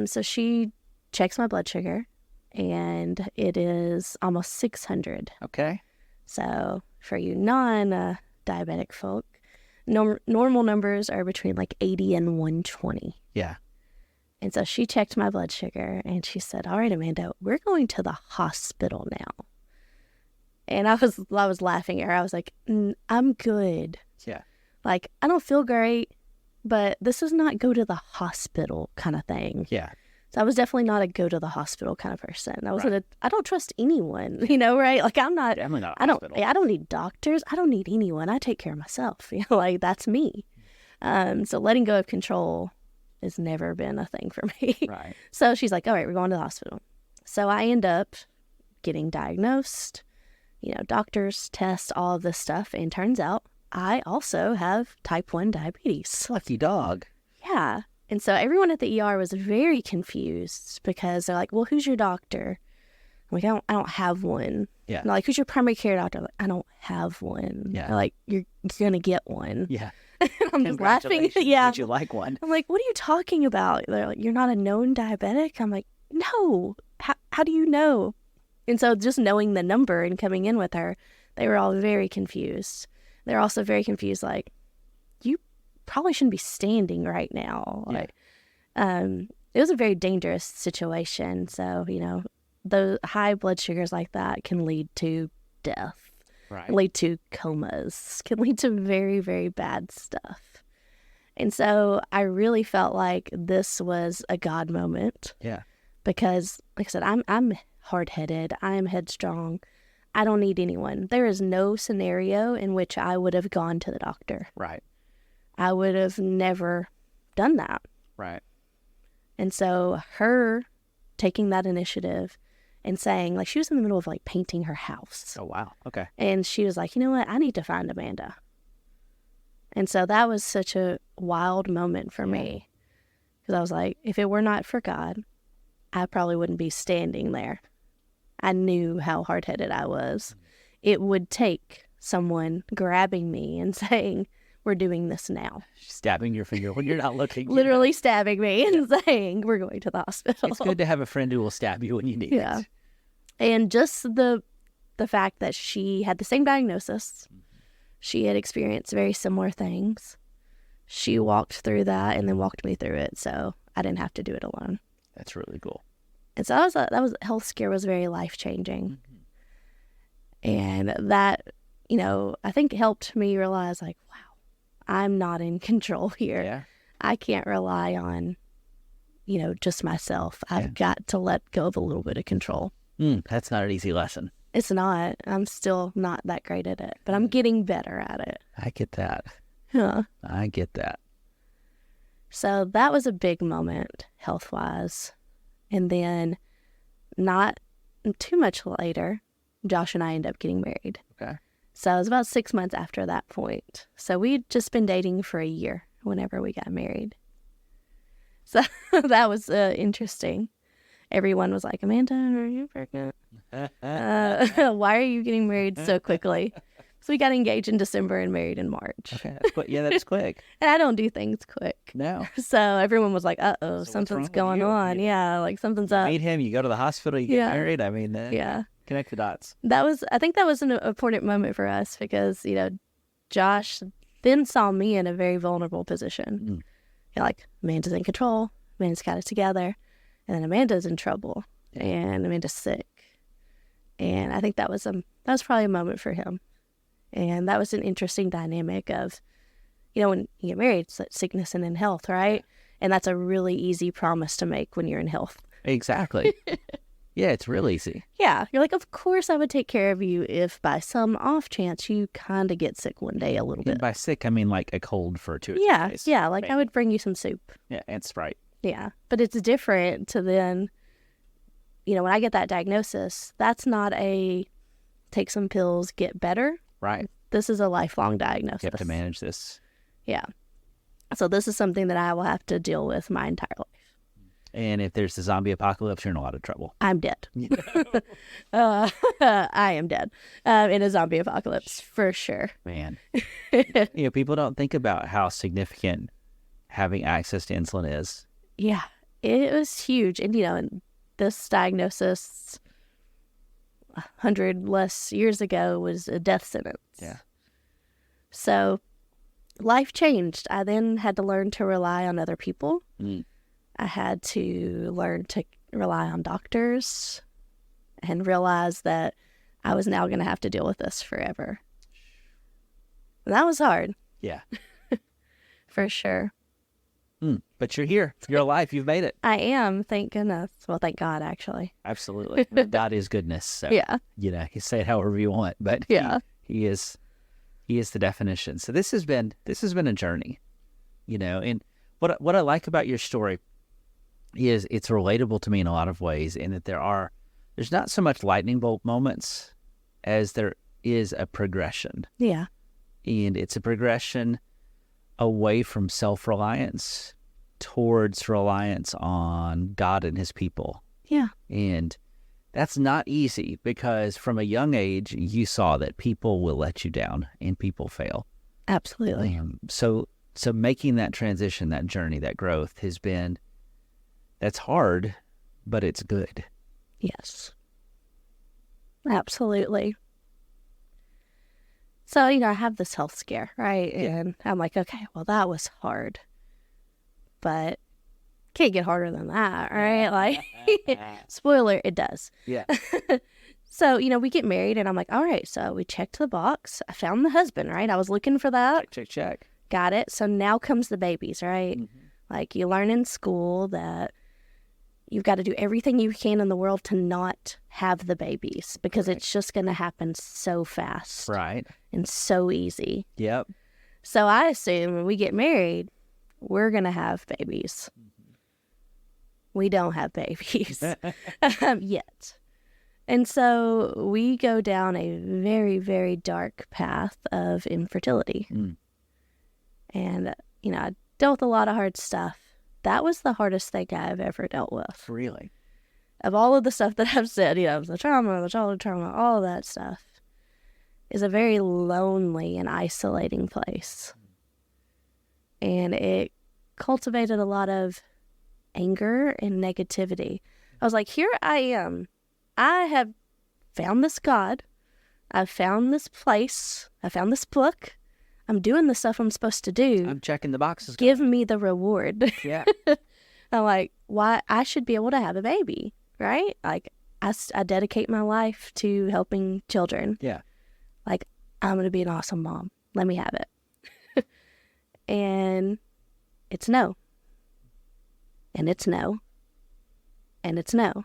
So she checks my blood sugar, and it is almost 600. Okay. So for you non-diabetic folk, normal numbers are between like 80 and 120. Yeah. And so she checked my blood sugar, and she said, all right, Amanda, we're going to the hospital now. And I was laughing at her. I was like, I'm good. Yeah. Like, I don't feel great, but this is not go to the hospital kind of thing. Yeah. So I was definitely not a go to the hospital kind of person. I was Right. I don't trust anyone, right? Like I'm not, Definitely not a I hospital. don't need doctors. I don't need anyone. I take care of myself. Like that's me. So letting go of control has never been a thing for me. Right. So she's like, all right, we're going to the hospital. So I end up getting diagnosed, doctors, tests, all of this stuff. And turns out I also have type 1 diabetes. Lucky dog. Yeah. And so everyone at the ER was very confused because they're like, well, who's your doctor? I'm like, I don't have one. Yeah. And they're like, who's your primary care doctor? I'm like, I don't have one. Yeah. They're like, you're going to get one. Yeah. I'm just laughing. Congratulations. Yeah. Would you like one? I'm like, what are you talking about? They're like, you're not a known diabetic? I'm like, no. How do you know? And so just knowing the number and coming in with her, they were all very confused. They're also very confused, like, you probably shouldn't be standing right now. Yeah. Like, it was a very dangerous situation. So, the high blood sugars like that can lead to death, Right. lead to comas, can lead to very, very bad stuff. And so I really felt like this was a God moment Yeah. because, like I said, I'm hard-headed. I'm headstrong. I don't need anyone. There is no scenario in which I would have gone to the doctor. Right. I would have never done that. Right. And so her taking that initiative and saying, like, she was in the middle of like painting her house. Oh, wow. Okay. And she was like, you know what? I need to find Amanda. And so that was such a wild moment for me. Because I was like, if it were not for God, I probably wouldn't be standing there. I knew how hard-headed I was. It would take someone grabbing me and saying, we're doing this now. Stabbing your finger when you're not looking. Literally stabbing me and saying, we're going to the hospital. It's good to have a friend who will stab you when you need Yeah. it. And just the fact that she had the same diagnosis, she had experienced very similar things. she walked through that and then walked me through it, so I didn't have to do it alone. That's really cool. And so health scare was very life-changing. And that, I think helped me realize, like, wow, I'm not in control here. Yeah. I can't rely on, just myself. I've got to let go of a little bit of control. That's not an easy lesson. It's not. I'm still not that great at it, but I'm getting better at it. I get that. Huh. I get that. So that was a big moment health-wise. And then not too much later, Josh and I ended up getting married. Okay. So it was about 6 months after that point. So we'd just been dating for a year whenever we got married. So that was interesting. Everyone was like, Amanda, are you pregnant? Why are you getting married so quickly? So we got engaged in December and married in March. Okay, that's quick. Yeah, that's quick. And I don't do things quick. No. So everyone was like, uh-oh, So something's going on. Yeah, like something's up. Meet him, you go to the hospital, you get married. I mean, Yeah. Connect the dots. I think that was an important moment for us because, Josh then saw me in a very vulnerable position. Like, Amanda's in control. Amanda's got it together. And then Amanda's in trouble. And Amanda's sick. And I think that was probably a moment for him. And that was an interesting dynamic of, when you get married, it's sickness and in health, right? And that's a really easy promise to make when you're in health. Exactly. Yeah, it's real easy. Yeah. You're like, of course I would take care of you if by some off chance you kind of get sick one day a little bit. And by sick, I mean like a cold for 2 or 3 days. Yeah. Like I would bring you some soup. Yeah, and Sprite. Yeah. But it's different to then, when I get that diagnosis, that's not a take some pills, get better. Right. This is a lifelong diagnosis. You have to manage this. Yeah. So this is something that I will have to deal with my entire life. And if there's a zombie apocalypse, you're in a lot of trouble. I'm dead. I am dead in a zombie apocalypse, for sure. Man. People don't think about how significant having access to insulin is. Yeah, it was huge. And, and this diagnosis 100 less years ago was a death sentence. Yeah. So life changed. I then had to learn to rely on other people. I had to learn to rely on doctors and realize that I was now going to have to deal with this forever. And that was hard. Yeah. For sure. But you're here. You're alive. You've made it. I am. Thank goodness. Well, thank God, actually. Absolutely. God is goodness. So, yeah. You say it however you want, but yeah. He is the definition. So this has been a journey, and what I like about your story is it's relatable to me in a lot of ways, in that there's not so much lightning bolt moments as there is a progression. Yeah. And it's a progression away from self-reliance towards reliance on God and his people. Yeah. And that's not easy because from a young age, you saw that people will let you down and people fail. Absolutely. So making that transition, that journey, that growth that's hard, but it's good. Yes. Absolutely. So, I have this health scare, right? Yeah. And I'm like, okay, well, that was hard. But can't get harder than that, right? Like, spoiler, it does. Yeah. So, we get married and I'm like, all right, so we checked the box. I found the husband, right? I was looking for that. Check. Got it. So now comes the babies, right? Mm-hmm. Like you learn in school that you've got to do everything you can in the world to not have the babies because it's just going to happen so fast. Right. And so easy. Yep. So I assume when we get married, we're going to have babies. Mm-hmm. We don't have babies yet. And so we go down a very, very dark path of infertility. And, I dealt with a lot of hard stuff. That was the hardest thing I've ever dealt with. Really? Of all of the stuff that I've said, the trauma, the childhood trauma, all of that stuff is a very lonely and isolating place. And it cultivated a lot of anger and negativity. I was like, here I am. I have found this God. I've found this place. I found this book. I'm doing the stuff I'm supposed to do. I'm checking the boxes. Give me the reward. Yeah. I'm like, why? I should be able to have a baby, right? Like, I dedicate my life to helping children. Yeah. Like, I'm going to be an awesome mom. Let me have it. And it's no. And it's no. And it's no.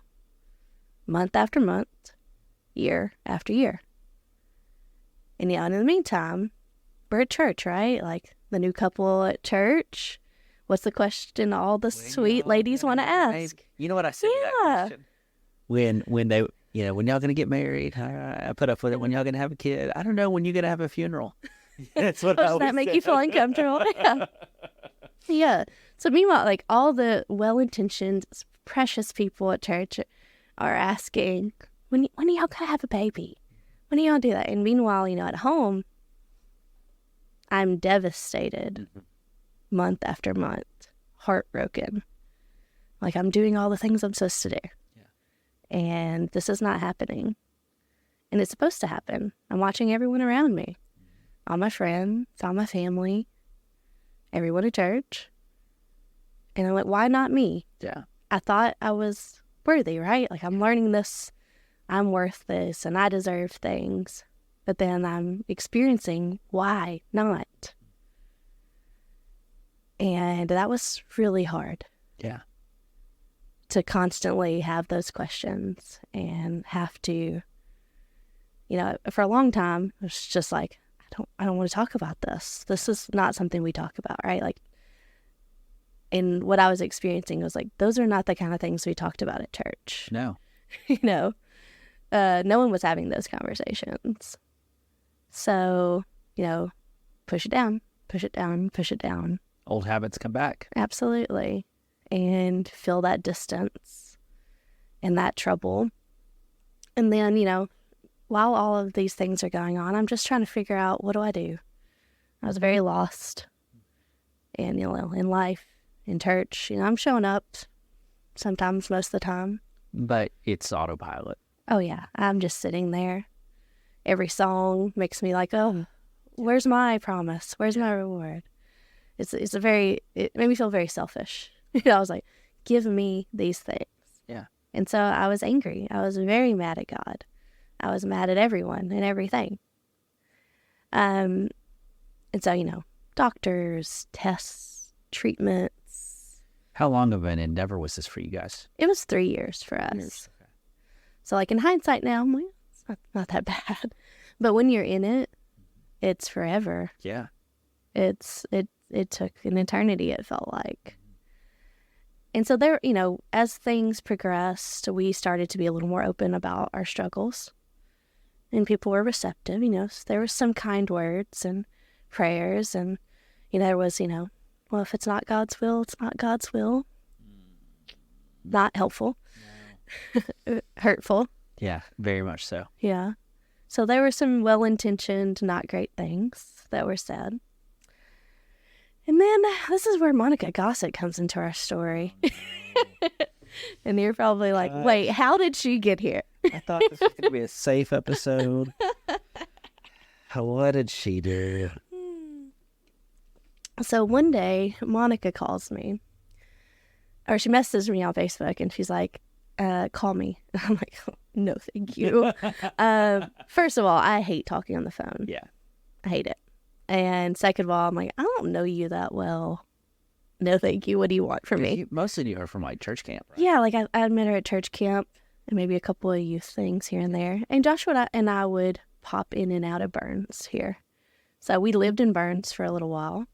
Month after month, year after year. And yeah, and in the meantime, we're at church, right? Like the new couple at church. What's the question all the sweet ladies want to ask? You know what I said to that question? When they, when y'all gonna get married? I put up with it. When y'all gonna have a kid? I don't know. When you gonna have a funeral? That's what. Does that make you feel uncomfortable? Yeah. Yeah. So meanwhile, like all the well-intentioned, precious people at church are asking, when are y'all gonna have a baby? When are y'all do that? And meanwhile, at home, I'm devastated. Month after month, heartbroken. Like I'm doing all the things I'm supposed to do. Yeah. And this is not happening. And it's supposed to happen. I'm watching everyone around me. All my friends, all my family, everyone at church. And I'm like, why not me? Yeah. I thought I was worthy, right? Like I'm learning this, I'm worth this, and I deserve things. But then I'm experiencing why not? And that was really hard. Yeah. To constantly have those questions and have to, for a long time, it was just like, I don't want to talk about this. This is not something we talk about, right? Like, and what I was experiencing was like, those are not the kind of things we talked about at church. No. No one was having those conversations. So, push it down, push it down, push it down. Old habits come back. Absolutely. And feel that distance and that trouble. And then, while all of these things are going on, I'm just trying to figure out, what do I do? I was very lost. And, in life, in church, I'm showing up sometimes, most of the time. But it's autopilot. Oh, yeah. I'm just sitting there. Every song makes me like, oh, where's my promise? Where's my reward? It made me feel very selfish. I was like, give me these things. Yeah. And so I was angry. I was very mad at God. I was mad at everyone and everything. And so, doctors, tests, treatments. How long of an endeavor was this for you guys? It was 3 years for us. Okay. So like in hindsight now, I'm like, it's not that bad. But when you're in it, it's forever. Yeah. It took an eternity, it felt like. And so there, as things progressed, we started to be a little more open about our struggles. And people were receptive, so there were some kind words and prayers. And, there was, well, if it's not God's will, it's not God's will. Not helpful. No. Hurtful. Yeah, very much so. Yeah. So there were some well-intentioned, not great things that were said. And then this is where Monica Gossett comes into our story. And you're probably like, wait, how did she get here? I thought this was going to be a safe episode. What did she do? So one day, Monica calls me. Or she messages me on Facebook, and she's like, call me. I'm like, oh, no, thank you. First of all, I hate talking on the phone. Yeah. I hate it. And second of all, I'm like, I don't know you that well. No, thank you. What do you want from me? You mostly knew her from like church camp, right? Yeah, like I met her at church camp and maybe a couple of youth things here and there. And Joshua and I would pop in and out of Burns here. So we lived in Burns for a little while.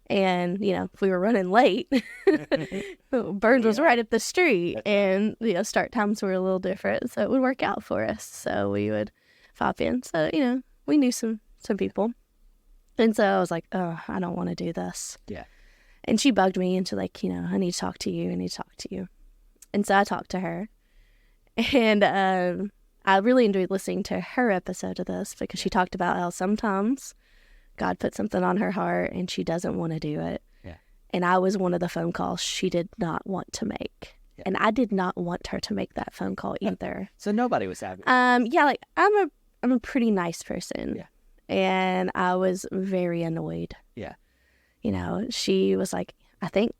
And, if we were running late, Burns was right up the street. And, start times were a little different. So it would work out for us. So we would pop in. So, we knew some people. And so I was like, oh, I don't want to do this. Yeah. And she bugged me into like, I need to talk to you. I need to talk to you. And so I talked to her. And I really enjoyed listening to her episode of this because she talked about how sometimes God put something on her heart and she doesn't want to do it. Yeah. And I was one of the phone calls she did not want to make. Yeah. And I did not want her to make that phone call either. So nobody was happy. Yeah, like I'm a pretty nice person. Yeah. And I was very annoyed. Yeah. She was like, I think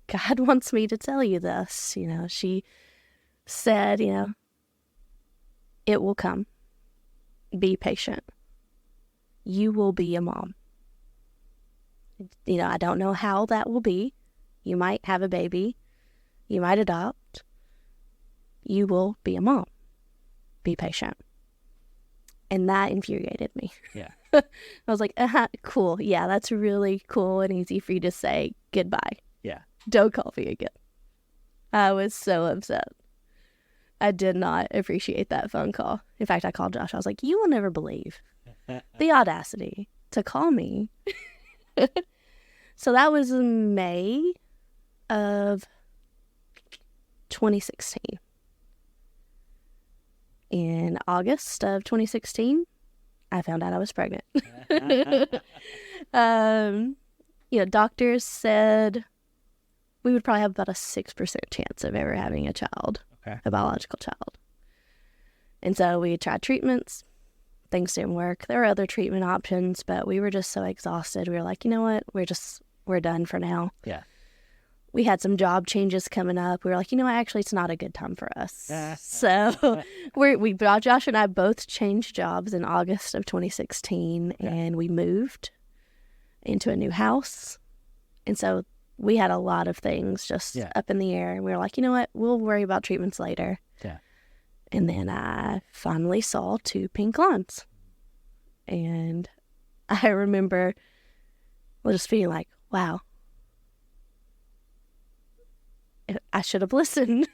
God wants me to tell you this. She said, it will come. Be patient. You will be a mom. I don't know how that will be. You might have a baby. You might adopt. You will be a mom. Be patient. And that infuriated me. Yeah. I was like, cool. Yeah, that's really cool and easy for you to say goodbye. Yeah. Don't call me again. I was so upset. I did not appreciate that phone call. In fact, I called Josh. I was like, you will never believe the audacity to call me. So that was in May of 2016. In August of 2016, I found out I was pregnant. Doctors said we would probably have about a 6% chance of ever having a child, a biological child. And so we tried treatments. Things didn't work. There were other treatment options, but we were just so exhausted. We were like, you know what? We're done for now. Yeah. We had some job changes coming up. We were like, actually, it's not a good time for us. So Josh and I both changed jobs in August of 2016, and we moved into a new house. And so we had a lot of things just up in the air. And we were like, you know what? We'll worry about treatments later. Yeah. And then I finally saw 2 pink lines. And I remember just feeling like, wow, I should have listened.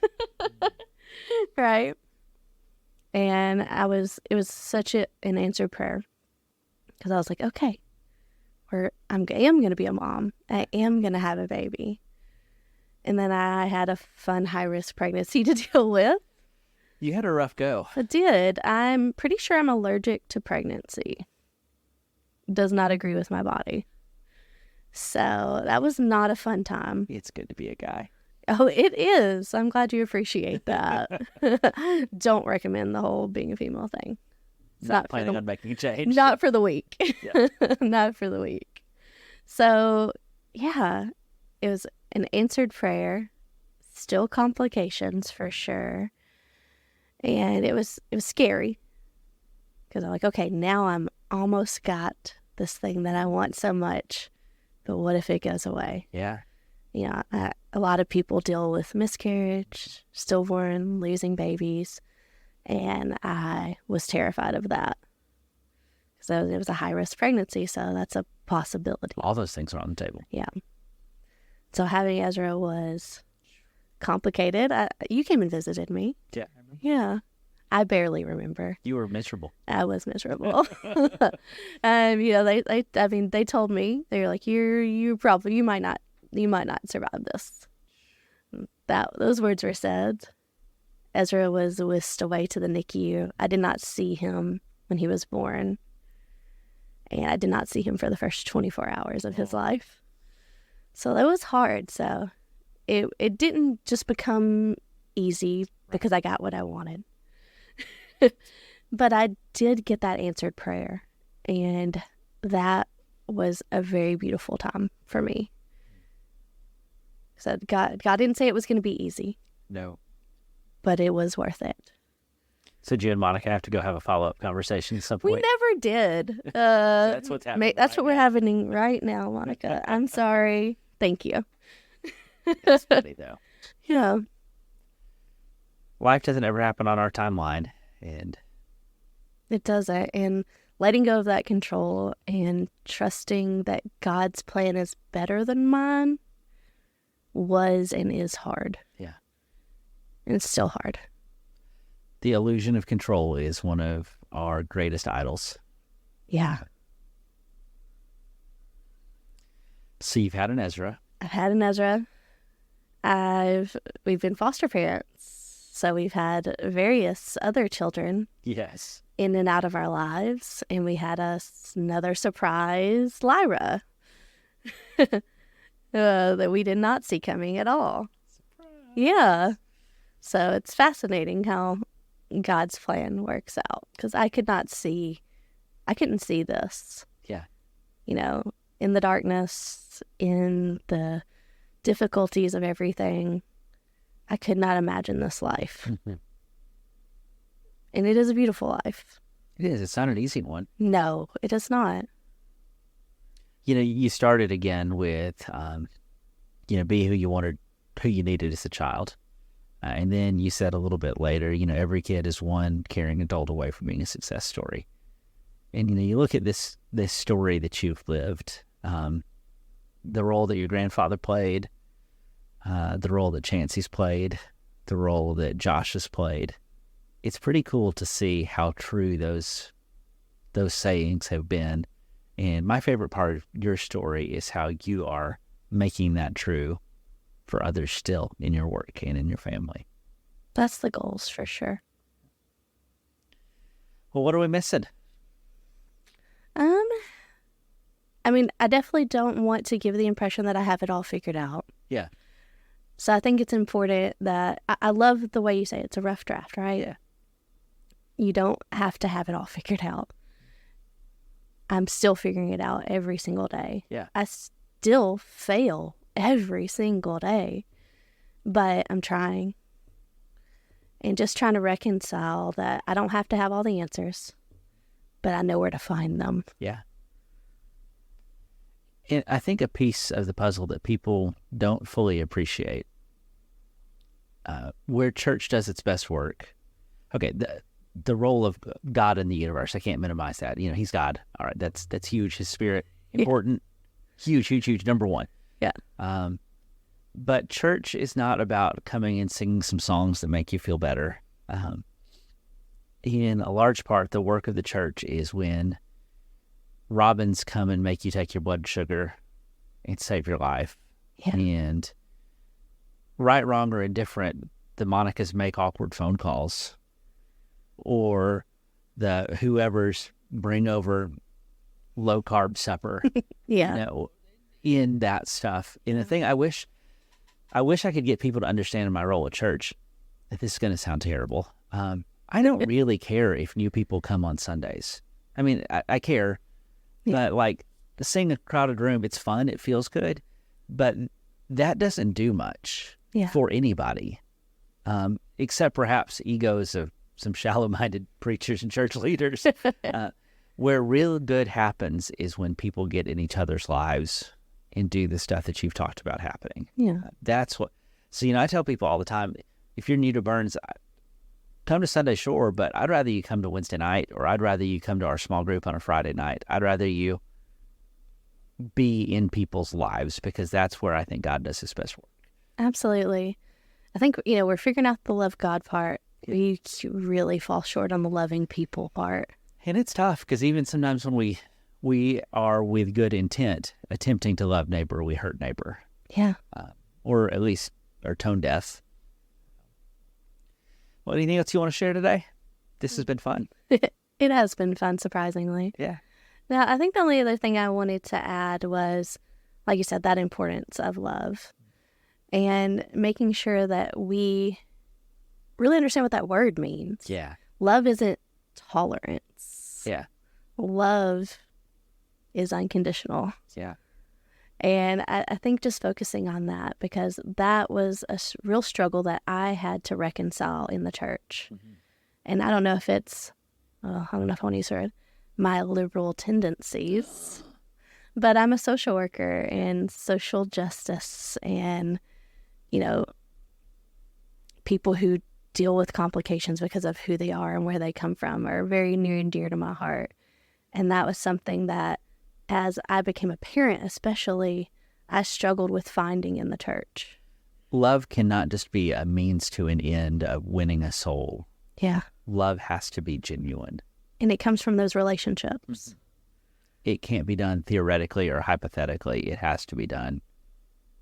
Right? And it was such an answered prayer, because I was like, okay, I am going to be a mom. I am going to have a baby. And then I had a fun high-risk pregnancy to deal with. You had a rough go. I did. I'm pretty sure I'm allergic to pregnancy. Does not agree with my body. So that was not a fun time. It's good to be a guy. Oh, it is. I'm glad you appreciate that. Don't recommend the whole being a female thing. It's not planning on making a change. Not for the week. Yeah. Not for the week. So, yeah, it was an answered prayer. Still complications for sure. And it was scary, because I'm like, okay, now I'm almost got this thing that I want so much, but what if it goes away? Yeah. A lot of people deal with miscarriage, stillborn, losing babies, and I was terrified of that, because it was a high-risk pregnancy, so that's a possibility. All those things are on the table. Yeah. So having Ezra was complicated. You came and visited me. Yeah. Yeah. I barely remember. You were miserable. I was miserable. They told me, they were like, you might not survive this. Those words were said. Ezra was whisked away to the NICU. I did not see him when he was born, and I did not see him for the first 24 hours of his life. So that was hard. So it didn't just become easy because I got what I wanted. But I did get that answered prayer, and that was a very beautiful time for me. So God didn't say it was going to be easy. No. But it was worth it. So you and Monica have to go have a follow-up conversation at some point. We never did. That's what's happening. That's what we're having right now, Monica. I'm sorry. Thank you. That's funny, though. Yeah. Life doesn't ever happen on our timeline, and it doesn't. And letting go of that control and trusting that God's plan is better than mine was and is hard. Yeah. And it's still hard. The illusion of control is one of our greatest idols. Yeah. So you've had an Ezra. I've had an Ezra. We've been foster parents. So we've had various other children. Yes. In and out of our lives. And we had another surprise, Lyra. That we did not see coming at all. Surprise. Yeah. So it's fascinating how God's plan works out, because I could not see I couldn't see this. Yeah. You know, in the darkness, in the difficulties of everything, I could not imagine this life. And it is a beautiful life. It is. It's not an easy one. No, it is not. You know, you started again with, be who you needed as a child. And then you said a little bit later, every kid is one caring adult away from being a success story. And, you look at this story that you've lived, the role that your grandfather played, the role that Chancey's played, the role that Josh has played. It's pretty cool to see how true those sayings have been. And my favorite part of your story is how you are making that true for others still in your work and in your family. That's the goals for sure. Well, what are we missing? I mean, I definitely don't want to give the impression that I have it all figured out. Yeah. So I think it's important that I love the way you say it's a rough draft, right? Yeah. You don't have to have it all figured out. I'm still figuring it out every single day. Yeah. I still fail every single day, but I'm trying. And just trying to reconcile that I don't have to have all the answers, but I know where to find them. Yeah. And I think a piece of the puzzle that people don't fully appreciate, where church does its best work. Okay, the role of God in the universe, I can't minimize that. He's God. All right, that's huge. His spirit, important. Yeah. Huge, number one. Yeah. But church is not about coming and singing some songs that make you feel better. In a large part, the work of the church is when robins come and make you take your blood sugar and save your life. Yeah. And right, wrong, or indifferent, the Monicas make awkward phone calls, or the whoever's bring over low carb supper. Yeah. In that stuff. And the thing I wish I could get people to understand in my role at church, that this is going to sound terrible. I don't really care if new people come on Sundays. I mean, I care, but like to sing a crowded room, it's fun. It feels good, but that doesn't do much for anybody, except perhaps egos of some shallow-minded preachers and church leaders. Where real good happens is when people get in each other's lives and do the stuff that you've talked about happening. Yeah. That's what. So, I tell people all the time, if you're new to Burns, come to Sunday, sure, but I'd rather you come to Wednesday night, or I'd rather you come to our small group on a Friday night. I'd rather you be in people's lives, because that's where I think God does his best work. Absolutely. I think, we're figuring out the love God part. We really fall short on the loving people part. And it's tough, because even sometimes when we are with good intent attempting to love neighbor, we hurt neighbor. Yeah. Or at least are tone deaf. Well, anything else you want to share today? This has been fun. It has been fun, surprisingly. Yeah. Now, I think the only other thing I wanted to add was, like you said, that importance of love and making sure that we really understand what that word means. Yeah. Love isn't tolerance. Yeah. Love is unconditional. Yeah. And I think just focusing on that, because that was a real struggle that I had to reconcile in the church. Mm-hmm. And I don't know if it's, I don't know if I want to use the word, my liberal tendencies, but I'm a social worker, and social justice and, people who deal with complications because of who they are and where they come from are very near and dear to my heart. And that was something that, as I became a parent especially, I struggled with finding in the church. Love cannot just be a means to an end of winning a soul. Yeah. Love has to be genuine. And it comes from those relationships. It can't be done theoretically or hypothetically. It has to be done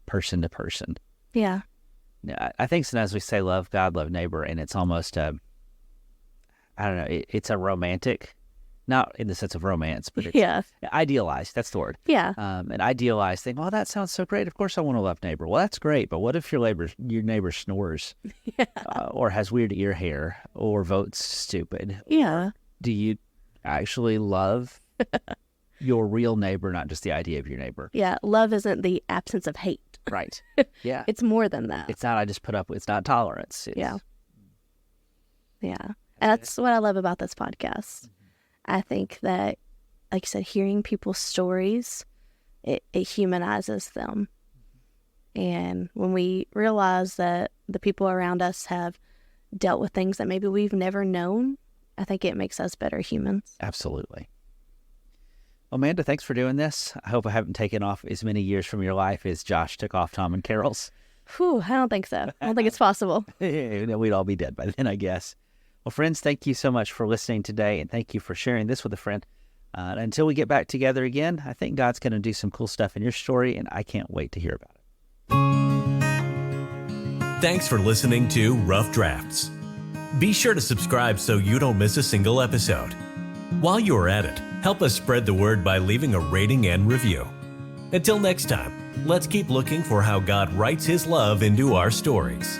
person to person. Yeah. I think sometimes we say love God, love neighbor, and it's almost it's a romantic, not in the sense of romance, but it's idealized. That's the word. Yeah. An idealized thing. Well, that sounds so great. Of course I want to love neighbor. Well, that's great. But what if your neighbor snores or has weird ear hair or votes stupid? Yeah. actually love your real neighbor, not just the idea of your neighbor. Yeah, love isn't the absence of hate. Right. Yeah. It's more than that. It's not, I just put up, it's not tolerance. It's, Yeah. Yeah. And that's what I love about this podcast. I think that, like you said, hearing people's stories, it humanizes them. And when we realize that the people around us have dealt with things that maybe we've never known, I think it makes us better humans. Absolutely. Amanda, thanks for doing this. I hope I haven't taken off as many years from your life as Josh took off Tom and Carol's. Whew, I don't think so. I don't think it's possible. We'd all be dead by then, I guess. Well, friends, thank you so much for listening today, and thank you for sharing this with a friend. Until we get back together again, I think God's going to do some cool stuff in your story, and I can't wait to hear about it. Thanks for listening to Rough Drafts. Be sure to subscribe so you don't miss a single episode. While you are at it, help us spread the word by leaving a rating and review. Until next time, let's keep looking for how God writes His love into our stories.